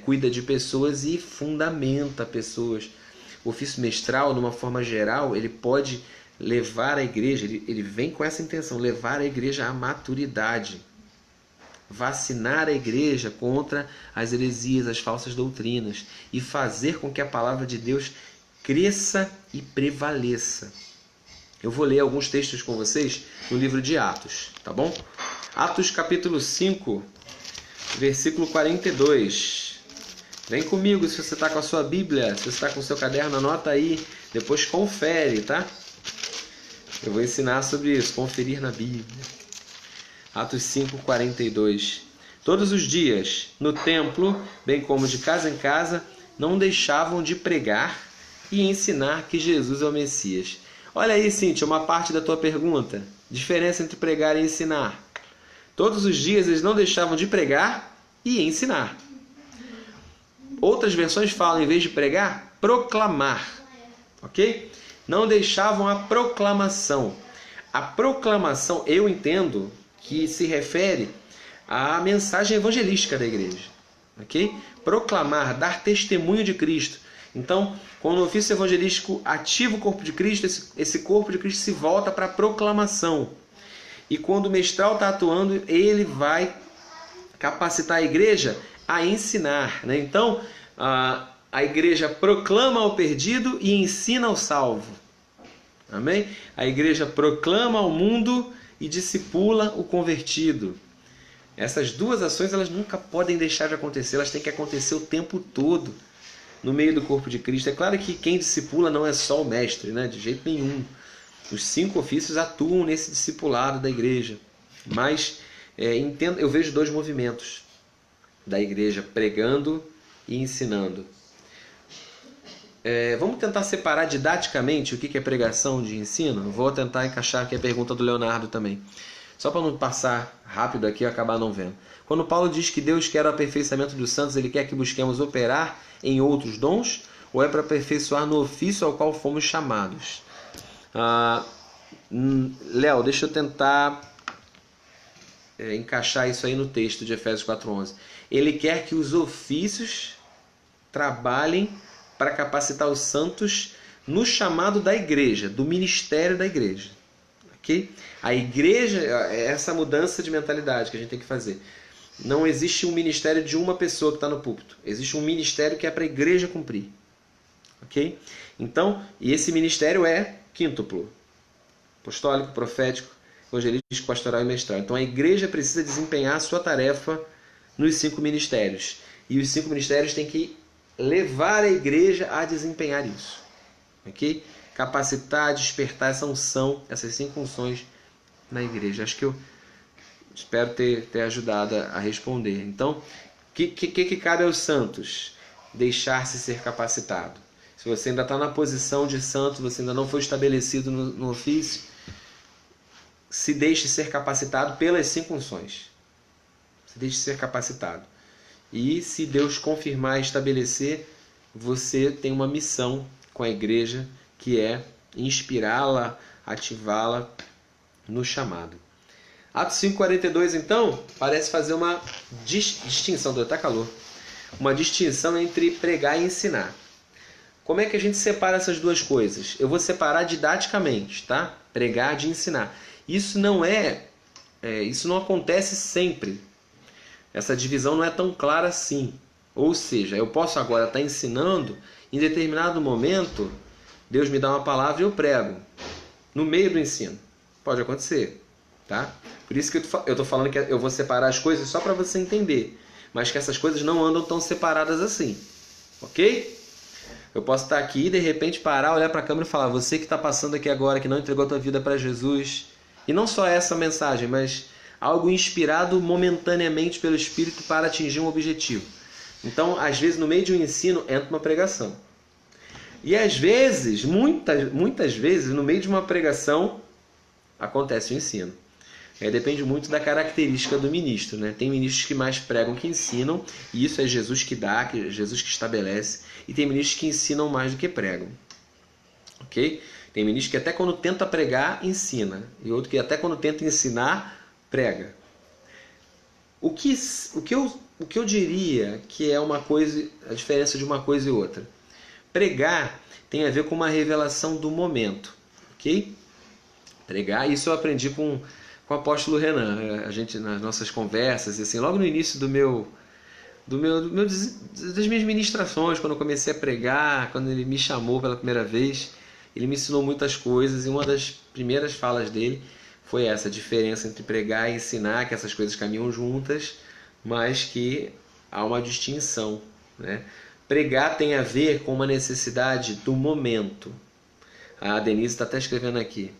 cuida de pessoas e fundamenta pessoas. O ofício mestral, de uma forma geral, ele pode levar a igreja, ele vem com essa intenção, levar a igreja à maturidade, vacinar a igreja contra as heresias, as falsas doutrinas e fazer com que a palavra de Deus cresça e prevaleça. Eu vou ler alguns textos com vocês no livro de Atos, tá bom? Atos capítulo 5, versículo 42. Vem comigo se você está com a sua Bíblia, se você está com o seu caderno, anota aí, depois confere, tá? Eu vou ensinar sobre isso, conferir na Bíblia. Atos 5, 42. Todos os dias, no templo, bem como de casa em casa, não deixavam de pregar e ensinar que Jesus é o Messias. Olha aí, Cíntia, uma parte da tua pergunta. Diferença entre pregar e ensinar. Todos os dias eles não deixavam de pregar e ensinar. Outras versões falam, em vez de pregar, proclamar. Ok? Não deixavam a proclamação. A proclamação, eu entendo que se refere à mensagem evangelística da igreja. Ok? Proclamar, dar testemunho de Cristo. Então, quando o ofício evangelístico ativa o corpo de Cristo, esse corpo de Cristo se volta para a proclamação. E quando o mestral está atuando, ele vai capacitar a igreja a ensinar, né? Então, a igreja proclama ao perdido e ensina ao salvo. Amém? A igreja proclama ao mundo e discipula o convertido. Essas duas ações elas nunca podem deixar de acontecer, elas têm que acontecer o tempo todo no meio do corpo de Cristo. É claro que quem discipula não é só o mestre, né? De jeito nenhum. Os 5 ofícios atuam nesse discipulado da igreja. Mas eu vejo 2 movimentos da igreja, pregando e ensinando. Vamos tentar separar didaticamente o que é pregação de ensino? Vou tentar encaixar aqui a pergunta do Leonardo também. Só para não passar rápido aqui e acabar não vendo. Quando Paulo diz que Deus quer o aperfeiçoamento dos santos, ele quer que busquemos operar em outros dons? Ou é para aperfeiçoar no ofício ao qual fomos chamados? Léo, deixa eu tentar encaixar isso aí no texto de Efésios 4:11. Ele quer que os ofícios trabalhem para capacitar os santos no chamado da igreja, do ministério da igreja. Okay? A igreja, essa mudança de mentalidade que a gente tem que fazer. Não existe um ministério de uma pessoa que está no púlpito. Existe um ministério que é para a igreja cumprir. Ok? Então, e esse ministério é quíntuplo. Apostólico, profético, evangelístico, pastoral e mestral. Então a igreja precisa desempenhar a sua tarefa nos 5 ministérios. E os 5 ministérios têm que levar a igreja a desempenhar isso. Ok? Capacitar, despertar essa unção, essas 5 funções na igreja. Acho que eu espero ter ajudado a responder. Então, o que cabe aos santos? Deixar-se ser capacitado. Se você ainda está na posição de santo, você ainda não foi estabelecido no ofício, se deixe ser capacitado pelas 5 funções. Se deixe ser capacitado. E se Deus confirmar e estabelecer, você tem uma missão com a igreja, que é inspirá-la, ativá-la no chamado. Atos 5,42, então, parece fazer uma distinção, está calor, uma distinção entre pregar e ensinar. Como é que a gente separa essas duas coisas? Eu vou separar didaticamente, tá? Pregar de ensinar. Isso não acontece sempre. Essa divisão não é tão clara assim. Ou seja, eu posso agora estar ensinando, em determinado momento, Deus me dá uma palavra e eu prego. No meio do ensino. Pode acontecer, tá? Por isso que eu estou falando que eu vou separar as coisas só para você entender. Mas que essas coisas não andam tão separadas assim. Ok? Eu posso estar aqui e de repente parar, olhar para a câmera e falar: você que está passando aqui agora, que não entregou a tua vida para Jesus. E não só essa mensagem, mas algo inspirado momentaneamente pelo Espírito para atingir um objetivo. Então, às vezes, no meio de um ensino, entra uma pregação. E às vezes, muitas vezes, no meio de uma pregação, acontece o ensino. Depende muito da característica do ministro, né? Tem ministros que mais pregam que ensinam, e isso é Jesus que dá, Jesus que estabelece. E tem ministros que ensinam mais do que pregam. Ok? Tem ministro que até quando tenta pregar, ensina. E outro que até quando tenta ensinar, prega. O que eu diria que é uma coisa, a diferença de uma coisa e outra? Pregar tem a ver com uma revelação do momento. Ok? Pregar, isso eu aprendi com o apóstolo Renan. A gente, nas nossas conversas, assim, logo no início das minhas ministrações, quando eu comecei a pregar, quando ele me chamou pela primeira vez, ele me ensinou muitas coisas, e uma das primeiras falas dele foi essa diferença entre pregar e ensinar, que essas coisas caminham juntas, mas que há uma distinção, né? Pregar tem a ver com uma necessidade do momento. A Denise está até escrevendo aqui.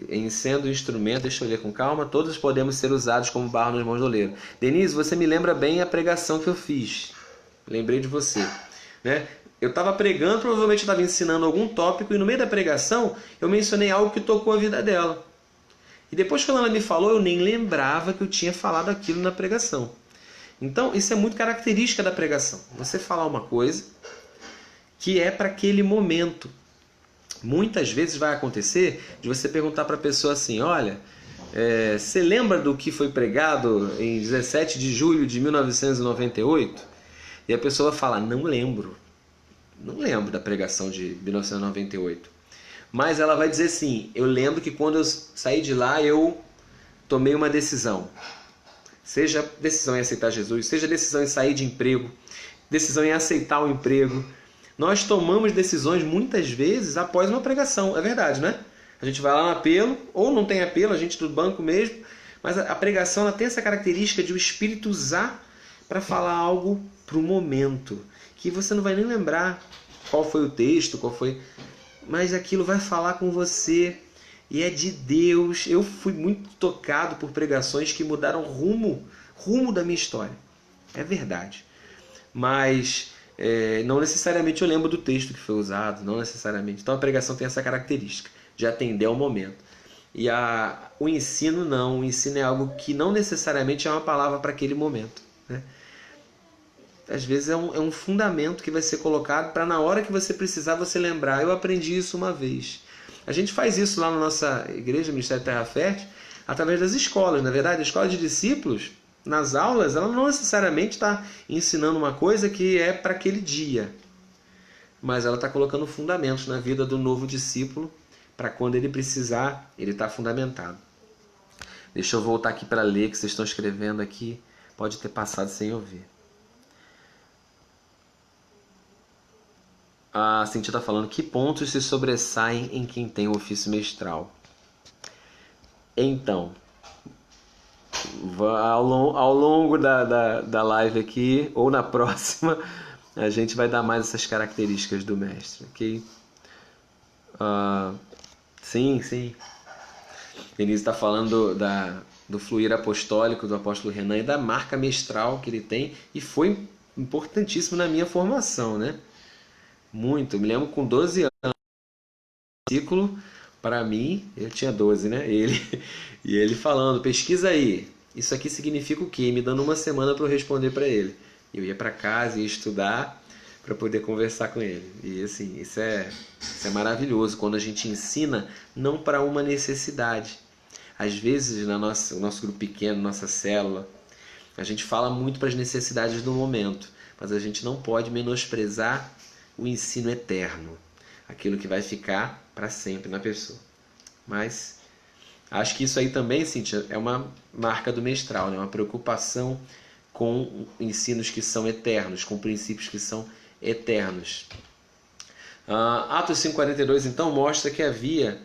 Em sendo instrumento, deixa eu ler com calma, todos podemos ser usados como barro nas mãos do oleiro. Denise, você me lembra bem a pregação que eu fiz. Lembrei de você, né? Eu estava pregando, provavelmente eu estava ensinando algum tópico, e no meio da pregação eu mencionei algo que tocou a vida dela. E depois que ela me falou, eu nem lembrava que eu tinha falado aquilo na pregação. Então, isso é muito característica da pregação. Você falar uma coisa que é para aquele momento. Muitas vezes vai acontecer de você perguntar para a pessoa assim: olha, você lembra do que foi pregado em 17 de julho de 1998? E a pessoa fala: não lembro. Não lembro da pregação de 1998. Mas ela vai dizer assim: eu lembro que quando eu saí de lá eu tomei uma decisão. Seja decisão em aceitar Jesus, seja decisão em sair de emprego, decisão em aceitar o emprego. Nós tomamos decisões muitas vezes após uma pregação, é verdade, né? A gente vai lá no apelo, ou não tem apelo, a gente do banco mesmo, mas a pregação ela tem essa característica de o Espírito usar para falar algo para o momento, que você não vai nem lembrar qual foi o texto, mas aquilo vai falar com você e é de Deus. Eu fui muito tocado por pregações que mudaram o rumo da minha história, é verdade, mas não necessariamente eu lembro do texto que foi usado, não necessariamente. Então a pregação tem essa característica de atender ao momento. E o ensino não. O ensino é algo que não necessariamente é uma palavra para aquele momento, né? Às vezes é um fundamento que vai ser colocado para na hora que você precisar você lembrar. Eu aprendi isso uma vez. A gente faz isso lá na nossa igreja, Ministério Terra Fértil, através das escolas. Na verdade, a escola de discípulos, nas aulas, ela não necessariamente está ensinando uma coisa que é para aquele dia, mas ela está colocando fundamentos na vida do novo discípulo para quando ele precisar, ele está fundamentado. Deixa eu voltar aqui para ler, que vocês estão escrevendo aqui. Pode ter passado sem eu ver. A Cintia está falando, que pontos se sobressaem em quem tem o ofício mestral? Então, ao longo da live aqui, ou na próxima, a gente vai dar mais essas características do mestre, ok? Sim. Denise está falando do fluir apostólico do apóstolo Renan e da marca mestral que ele tem, e foi importantíssimo na minha formação, né? Muito. Eu me lembro com 12 anos, ciclo, para mim, eu tinha 12, né? E ele falando, pesquisa aí, isso aqui significa o quê? Me dando uma semana para eu responder para ele. Eu ia para casa e ia estudar para poder conversar com ele. E assim, isso é maravilhoso, quando a gente ensina não para uma necessidade. Às vezes, no nosso grupo pequeno, nossa célula, a gente fala muito para as necessidades do momento, mas a gente não pode menosprezar o ensino eterno, aquilo que vai ficar para sempre na pessoa. Mas acho que isso aí também, Cíntia, é uma marca do mestral, né? Uma preocupação com ensinos que são eternos, com princípios que são eternos. Atos 5,42 então mostra que havia...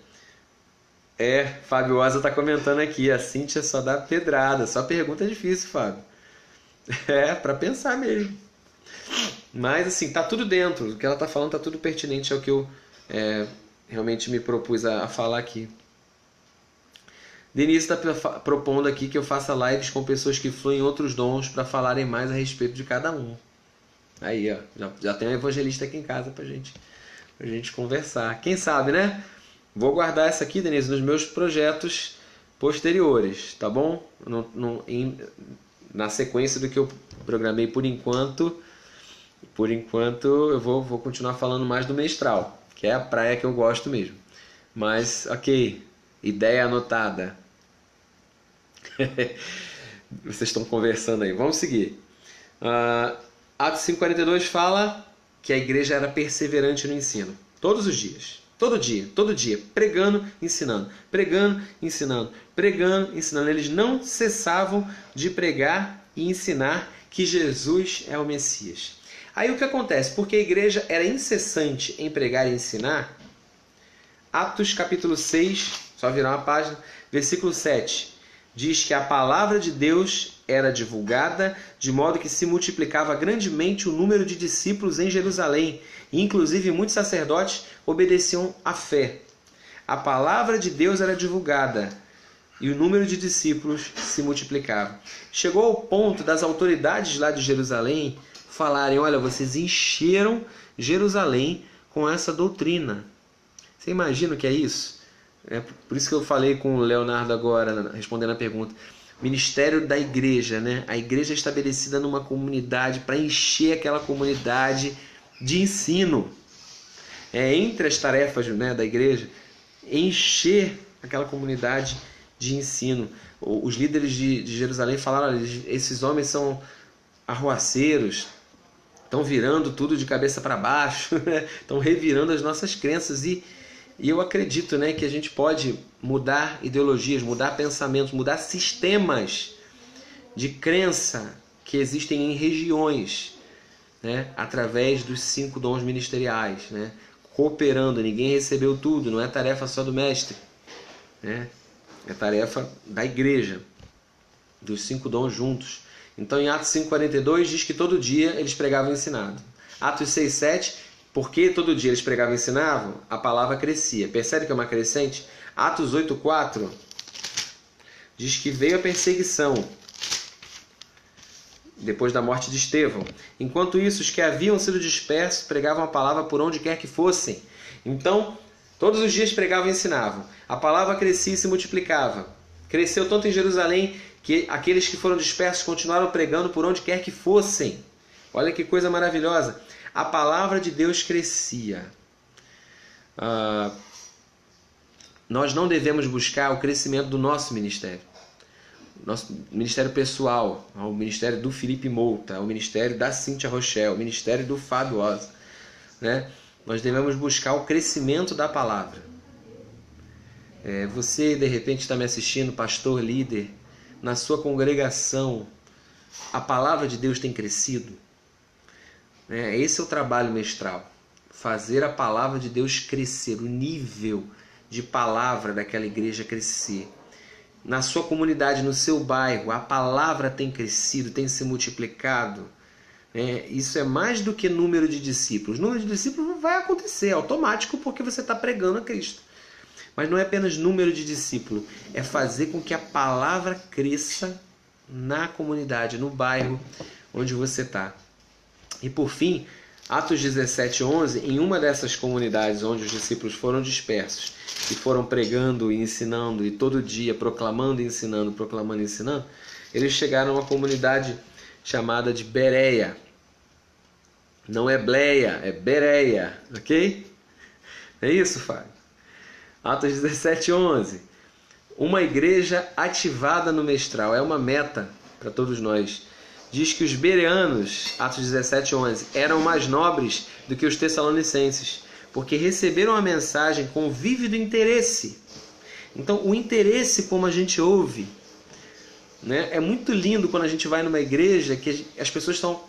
Fábio Oza está comentando aqui, a Cíntia só dá pedrada, só pergunta difícil, Fábio. Para pensar mesmo. Mas assim, tá tudo dentro, o que ela está falando tá tudo pertinente ao que eu realmente me propus a falar aqui. Denise está propondo aqui que eu faça lives com pessoas que fluem outros dons para falarem mais a respeito de cada um. Aí, ó, já tem um evangelista aqui em casa pra gente conversar. Quem sabe, né? Vou guardar essa aqui, Denise, nos meus projetos posteriores, tá bom? Na sequência do que eu programei por enquanto eu vou continuar falando mais do mestral, que é a praia que eu gosto mesmo. Mas, ok, ideia anotada. Vocês estão conversando aí, vamos seguir. Atos 5,42 fala que a igreja era perseverante no ensino, todos os dias. Todo dia, pregando, ensinando, pregando, ensinando, pregando, ensinando. Eles não cessavam de pregar e ensinar que Jesus é o Messias. Aí o que acontece? Porque a igreja era incessante em pregar e ensinar, Atos capítulo 6, só virar uma página, versículo 7, diz que a palavra de Deus era divulgada, de modo que se multiplicava grandemente o número de discípulos em Jerusalém, e inclusive muitos sacerdotes obedeciam à fé. A palavra de Deus era divulgada e o número de discípulos se multiplicava. Chegou ao ponto das autoridades lá de Jerusalém falarem, olha, vocês encheram Jerusalém com essa doutrina. Você imagina o que é isso? Por isso que eu falei com o Leonardo agora, respondendo a pergunta. Ministério da igreja, né? A igreja é estabelecida numa comunidade para encher aquela comunidade de ensino. Entre as tarefas, né, da igreja, encher aquela comunidade de ensino. Os líderes de Jerusalém falaram, olha, esses homens são arruaceiros, estão virando tudo de cabeça para baixo, estão revirando as nossas crenças. E eu acredito, né, que a gente pode mudar ideologias, mudar pensamentos, mudar sistemas de crença que existem em regiões, né, através dos 5 dons ministeriais, né, cooperando. Ninguém recebeu tudo, não é tarefa só do mestre, né, é tarefa da igreja, dos 5 dons juntos. Então em Atos 5,42 diz que todo dia eles pregavam e ensinavam. Atos 6,7, porque todo dia eles pregavam e ensinavam, a palavra crescia. Percebe que é uma crescente? Atos 8,4 diz que veio a perseguição depois da morte de Estevão. Enquanto isso, os que haviam sido dispersos pregavam a palavra por onde quer que fossem. Então, todos os dias pregavam e ensinavam. A palavra crescia e se multiplicava. Cresceu tanto em Jerusalém que aqueles que foram dispersos continuaram pregando por onde quer que fossem. Olha que coisa maravilhosa. A palavra de Deus crescia. Nós não devemos buscar o crescimento do nosso ministério. Nosso ministério pessoal, o ministério do Felipe Mouta, o ministério da Cíntia Rochelle, o ministério do Fábio Oza, né? Nós devemos buscar o crescimento da palavra. Você, de repente, está me assistindo, pastor, líder, na sua congregação, a palavra de Deus tem crescido? Esse é o trabalho mestral. Fazer a palavra de Deus crescer, o nível de palavra daquela igreja crescer. Na sua comunidade, no seu bairro, a palavra tem crescido, tem se multiplicado. Isso é mais do que número de discípulos. Número de discípulos vai acontecer, é automático, porque você está pregando a Cristo. Mas não é apenas número de discípulos, é fazer com que a palavra cresça na comunidade, no bairro onde você está. E por fim, Atos 17:11, em uma dessas comunidades onde os discípulos foram dispersos e foram pregando e ensinando, e todo dia proclamando e ensinando, eles chegaram a uma comunidade chamada de Bereia. Não é Bleia, é Bereia, ok? É isso, Fábio? Atos 17:11. Uma igreja ativada no mestral, é uma meta para todos nós. Diz que os bereanos, Atos 17:11, eram mais nobres do que os tessalonicenses, porque receberam a mensagem com vívido interesse. Então, o interesse como a gente ouve, é muito lindo quando a gente vai numa igreja que as pessoas estão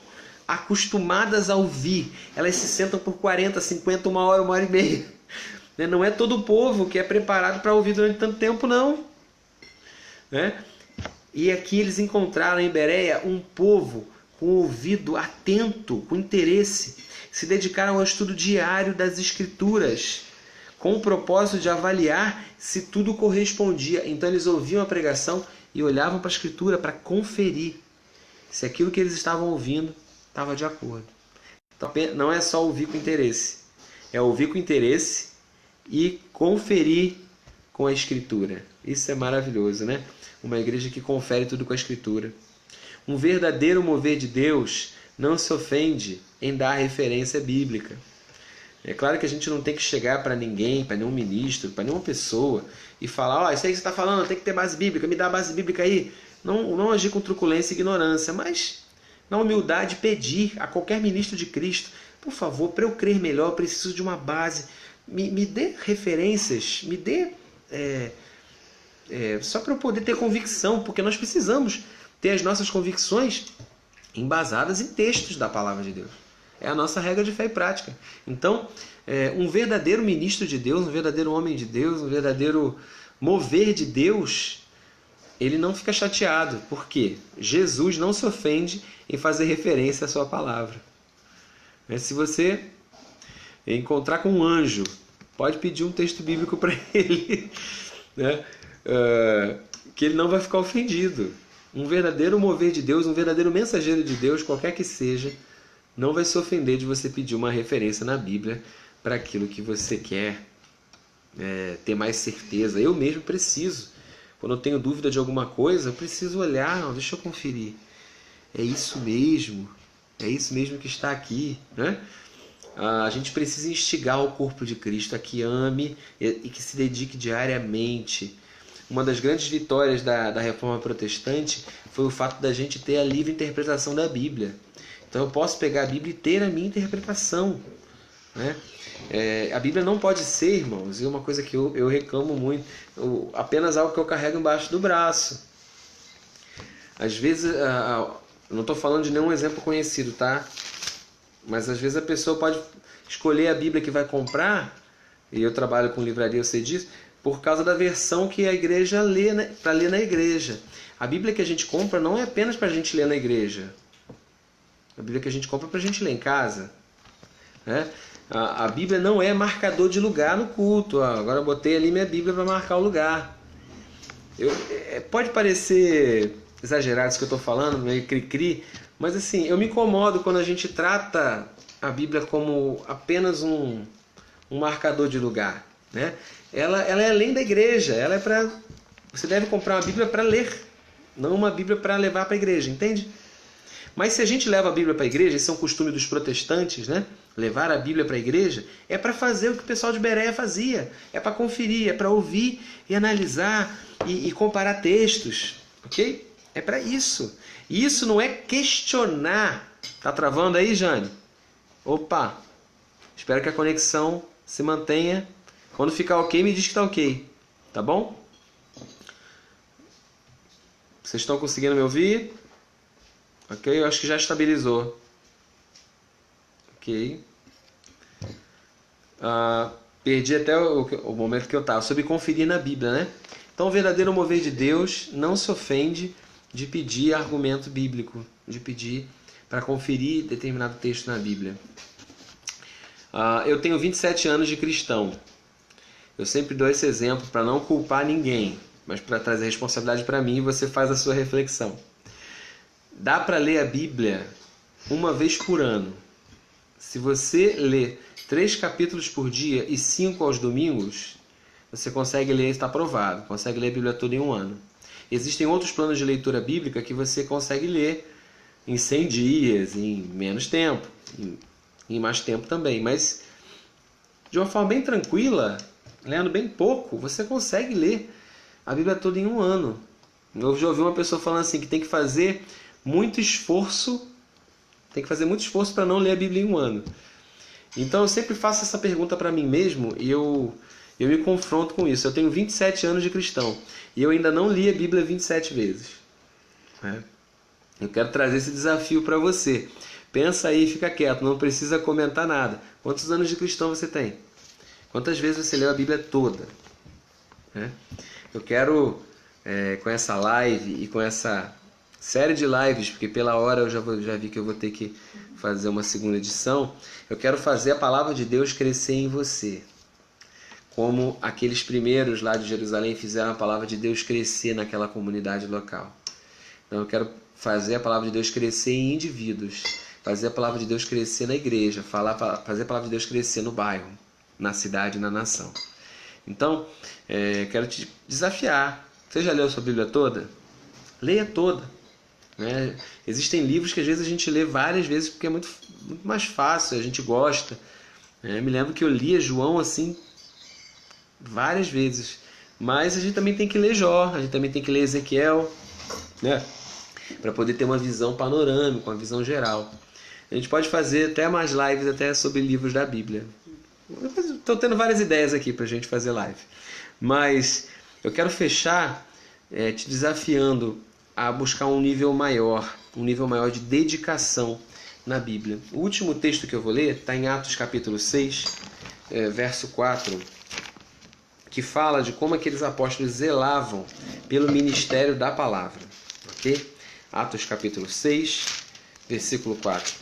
acostumadas a ouvir. Elas se sentam por 40, 50, uma hora e meia. Não é todo o povo que é preparado para ouvir durante tanto tempo, não. E aqui eles encontraram em Bereia um povo com ouvido atento, com interesse. Se dedicaram ao estudo diário das Escrituras, com o propósito de avaliar se tudo correspondia. Então eles ouviam a pregação e olhavam para a Escritura para conferir se aquilo que eles estavam ouvindo estava de acordo. Então não é só ouvir com interesse, é ouvir com interesse e conferir com a Escritura. Isso é maravilhoso, né? Uma igreja que confere tudo com a Escritura. Um verdadeiro mover de Deus não se ofende em dar referência bíblica. É claro que a gente não tem que chegar para ninguém, para nenhum ministro, para nenhuma pessoa e falar, isso aí que você está falando, tem que ter base bíblica, me dá a base bíblica aí. Não agir com truculência e ignorância, mas na humildade pedir a qualquer ministro de Cristo, por favor, para eu crer melhor, eu preciso de uma base, me dê referências, me dê... só para eu poder ter convicção, porque nós precisamos ter as nossas convicções embasadas em textos da palavra de Deus. É a nossa regra de fé e prática. Então, um verdadeiro ministro de Deus, um verdadeiro homem de Deus, um verdadeiro mover de Deus, ele não fica chateado. Por quê? Jesus não se ofende em fazer referência à sua palavra. Se você encontrar com um anjo, pode pedir um texto bíblico para ele, que ele não vai ficar ofendido. Um verdadeiro mover de Deus, um verdadeiro mensageiro de Deus, qualquer que seja, não vai se ofender de você pedir uma referência na Bíblia para aquilo que você quer ter mais certeza. Eu mesmo preciso. Quando eu tenho dúvida de alguma coisa, eu preciso olhar, não, deixa eu conferir. É isso mesmo que está aqui, A gente precisa instigar o corpo de Cristo a que ame e que se dedique diariamente. Uma das grandes vitórias da Reforma Protestante foi o fato da gente ter a livre interpretação da Bíblia. Então eu posso pegar a Bíblia e ter a minha interpretação. A Bíblia não pode ser, irmãos, e uma coisa que eu reclamo muito, apenas algo que eu carrego embaixo do braço. Às vezes, eu não estou falando de nenhum exemplo conhecido, tá? Mas às vezes a pessoa pode escolher a Bíblia que vai comprar, e eu trabalho com livraria, eu sei disso, por causa da versão que a igreja lê, para ler na igreja. A Bíblia que a gente compra não é apenas para a gente ler na igreja. A Bíblia que a gente compra é para a gente ler em casa. A Bíblia não é marcador de lugar no culto. Agora eu botei ali minha Bíblia para marcar o lugar. Pode parecer exagerado isso que eu estou falando, meio cri-cri, mas assim, eu me incomodo quando a gente trata a Bíblia como apenas um marcador de lugar. Ela é além da igreja. Ela é para... Você deve comprar uma Bíblia para ler, não uma Bíblia para levar para a igreja, entende? Mas se a gente leva a Bíblia para a igreja, isso é um costume dos protestantes, levar a Bíblia para a igreja, é para fazer o que o pessoal de Bereia fazia. É para conferir, é para ouvir e analisar e comparar textos. Ok? É para isso. E isso não é questionar. Tá travando aí, Jane? Opa! Espero que a conexão se mantenha. Quando ficar ok, me diz que está ok. Tá bom? Vocês estão conseguindo me ouvir? Ok, eu acho que já estabilizou. Ok. Perdi até o momento que eu estava. Sobre conferir na Bíblia, né? Então, o verdadeiro mover de Deus não se ofende de pedir argumento bíblico, de pedir para conferir determinado texto na Bíblia. Eu tenho 27 anos de cristão. Eu sempre dou esse exemplo para não culpar ninguém, mas para trazer responsabilidade para mim, e você faz a sua reflexão. Dá para ler a Bíblia uma vez por ano. Se você lê 3 capítulos por dia e 5 aos domingos, você consegue ler, está aprovado, consegue ler a Bíblia toda em um ano. Existem outros planos de leitura bíblica que você consegue ler em 100 dias, em menos tempo, em mais tempo também. Mas de uma forma bem tranquila, lendo bem pouco, você consegue ler a Bíblia toda em um ano. Eu já ouvi uma pessoa falando assim, que tem que fazer muito esforço para não ler a Bíblia em um ano. Então eu sempre faço essa pergunta para mim mesmo e eu me confronto com isso. Eu tenho 27 anos de cristão e eu ainda não li a Bíblia 27 vezes. Eu quero trazer esse desafio para você. Pensa aí, fica quieto, não precisa comentar nada. Quantos anos de cristão você tem? Quantas vezes você leu a Bíblia toda? Eu quero, com essa live e com essa série de lives, porque pela hora eu já vi que eu vou ter que fazer uma segunda edição, eu quero fazer a palavra de Deus crescer em você. Como aqueles primeiros lá de Jerusalém fizeram a palavra de Deus crescer naquela comunidade local. Então eu quero fazer a palavra de Deus crescer em indivíduos, fazer a palavra de Deus crescer na igreja, fazer a palavra de Deus crescer no bairro, na cidade, na nação. Então, quero te desafiar. Você já leu a sua Bíblia toda? Leia toda. Existem livros que às vezes a gente lê várias vezes porque é muito mais fácil, a gente gosta. Me lembro que eu lia João assim várias vezes. Mas a gente também tem que ler Jó, a gente também tem que ler Ezequiel, para poder ter uma visão panorâmica, uma visão geral. A gente pode fazer até mais lives até sobre livros da Bíblia. Estou tendo várias ideias aqui para a gente fazer live. Mas eu quero fechar te desafiando a buscar um nível maior de dedicação na Bíblia. O último texto que eu vou ler está em Atos capítulo 6, verso 4, que fala de como aqueles apóstolos zelavam pelo ministério da palavra. Ok? Atos capítulo 6, versículo 4.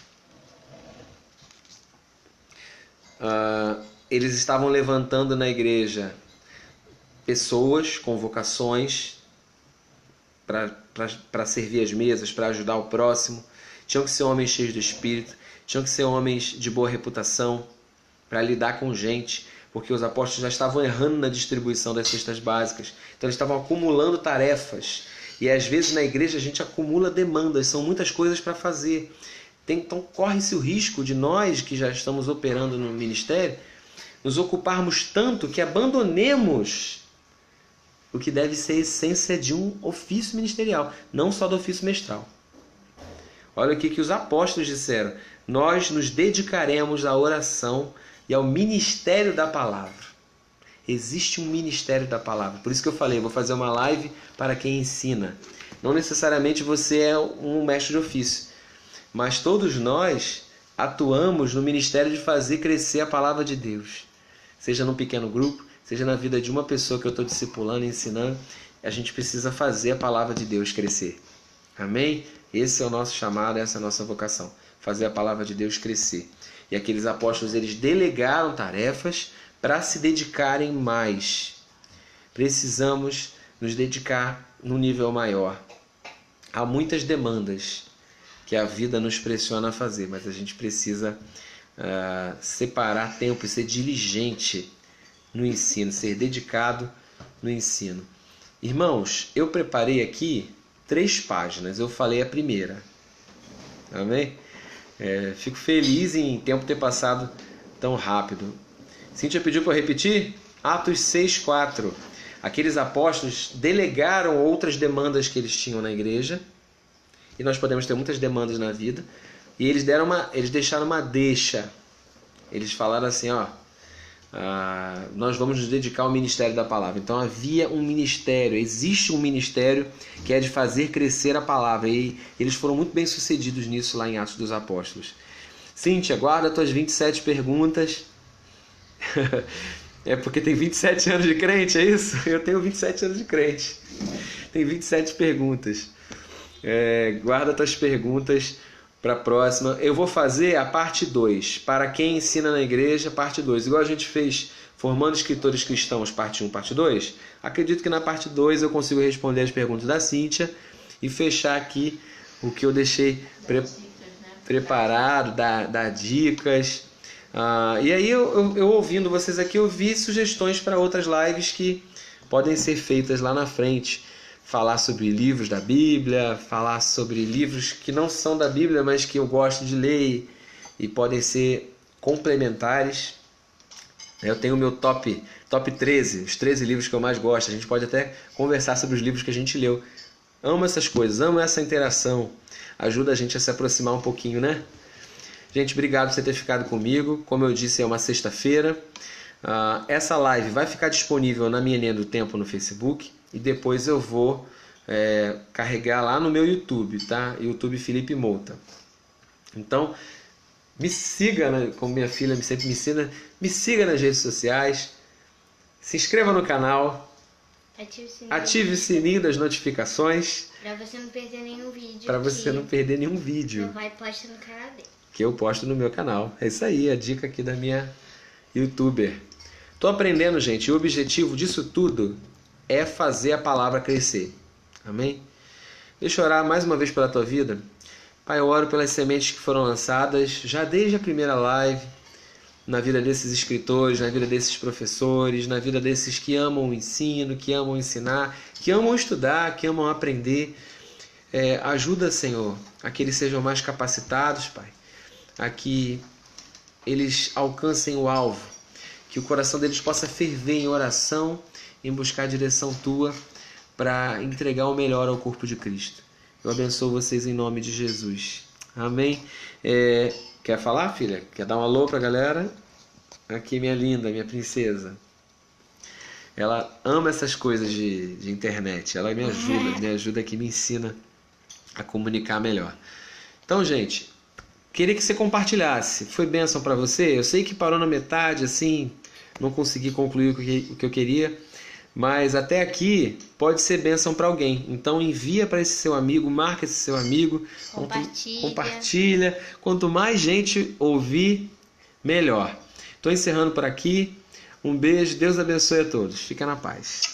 Eles estavam levantando na igreja pessoas com vocações para servir as mesas, para ajudar o próximo. Tinham que ser homens cheios do Espírito, tinham que ser homens de boa reputação para lidar com gente, porque os apóstolos já estavam errando na distribuição das cestas básicas. Então eles estavam acumulando tarefas. E às vezes na igreja a gente acumula demandas, são muitas coisas para fazer. Então corre-se o risco de nós, que já estamos operando no ministério, nos ocuparmos tanto que abandonemos o que deve ser a essência de um ofício ministerial, não só do ofício mestral. Olha o que os apóstolos disseram: nós nos dedicaremos à oração e ao ministério da palavra. Existe um ministério da palavra. Por isso que eu falei, vou fazer uma live para quem ensina. Não necessariamente você é um mestre de ofício, mas todos nós atuamos no ministério de fazer crescer a palavra de Deus. Seja num pequeno grupo, seja na vida de uma pessoa que eu estou discipulando, ensinando, a gente precisa fazer a palavra de Deus crescer. Amém? Esse é o nosso chamado, essa é a nossa vocação. Fazer a palavra de Deus crescer. E aqueles apóstolos, eles delegaram tarefas para se dedicarem mais. Precisamos nos dedicar num nível maior. Há muitas demandas que a vida nos pressiona a fazer, mas a gente precisa separar tempo e ser diligente no ensino, ser dedicado no ensino. Irmãos, eu preparei aqui 3 páginas, eu falei a primeira. Amém? Fico feliz em tempo ter passado tão rápido. Cíntia pediu para eu repetir? Atos 6,4. Aqueles apóstolos delegaram outras demandas que eles tinham na igreja, e nós podemos ter muitas demandas na vida, e eles deixaram uma deixa. Eles falaram assim, nós vamos nos dedicar ao ministério da palavra. Então havia um ministério, existe um ministério que é de fazer crescer a palavra, e eles foram muito bem sucedidos nisso lá em Atos dos Apóstolos. Cíntia, guarda as tuas 27 perguntas. É porque tem 27 anos de crente, é isso? Eu tenho 27 anos de crente. Tem 27 perguntas. Guarda tuas perguntas para a próxima. Eu vou fazer a parte 2. Para quem ensina na igreja, parte 2. Igual a gente fez formando escritores cristãos, parte 1, parte 2. Acredito que na parte 2 eu consigo responder as perguntas da Cíntia e fechar aqui o que eu deixei preparado, dar dicas. E aí eu ouvindo vocês aqui, eu vi sugestões para outras lives que podem ser feitas lá na frente. Falar sobre livros da Bíblia, falar sobre livros que não são da Bíblia, mas que eu gosto de ler e podem ser complementares. Eu tenho o meu top 13, os 13 livros que eu mais gosto. A gente pode até conversar sobre os livros que a gente leu. Amo essas coisas, amo essa interação. Ajuda a gente a se aproximar um pouquinho, né? Gente, obrigado por você ter ficado comigo. Como eu disse, é uma sexta-feira. Essa live vai ficar disponível na minha linha do tempo no Facebook. E depois eu vou carregar lá no meu YouTube, tá? YouTube Felipe Mouta. Então, me siga, né? Como minha filha sempre me ensina, me siga nas redes sociais. Se inscreva no canal. Ative o sininho das notificações. Pra você não perder nenhum vídeo. Pra você não perder nenhum vídeo. Meu pai posta no canal dele. Que eu posto no meu canal. É isso aí, a dica aqui da minha YouTuber. Tô aprendendo, gente. E o objetivo disso tudo é fazer a palavra crescer. Amém? Deixa eu orar mais uma vez pela tua vida. Pai, eu oro pelas sementes que foram lançadas já desde a primeira live, na vida desses escritores, na vida desses professores, na vida desses que amam o ensino, que amam ensinar, que amam estudar, que amam aprender. Ajuda, Senhor, a que eles sejam mais capacitados, Pai, a que eles alcancem o alvo, que o coração deles possa ferver em oração, em buscar a direção Tua para entregar o melhor ao corpo de Cristo. Eu abençoo vocês em nome de Jesus. Amém? Quer falar, filha? Quer dar um alô para a galera? Aqui, minha linda, minha princesa. Ela ama essas coisas de internet. Ela me ajuda aqui, me ensina a comunicar melhor. Então, gente, queria que você compartilhasse. Foi bênção para você? Eu sei que parou na metade, assim, não consegui concluir o que eu queria, mas até aqui pode ser bênção para alguém. Então envia para esse seu amigo, marca esse seu amigo, compartilha. Quanto mais gente ouvir, melhor. Estou encerrando por aqui. Um beijo, Deus abençoe a todos. Fica na paz.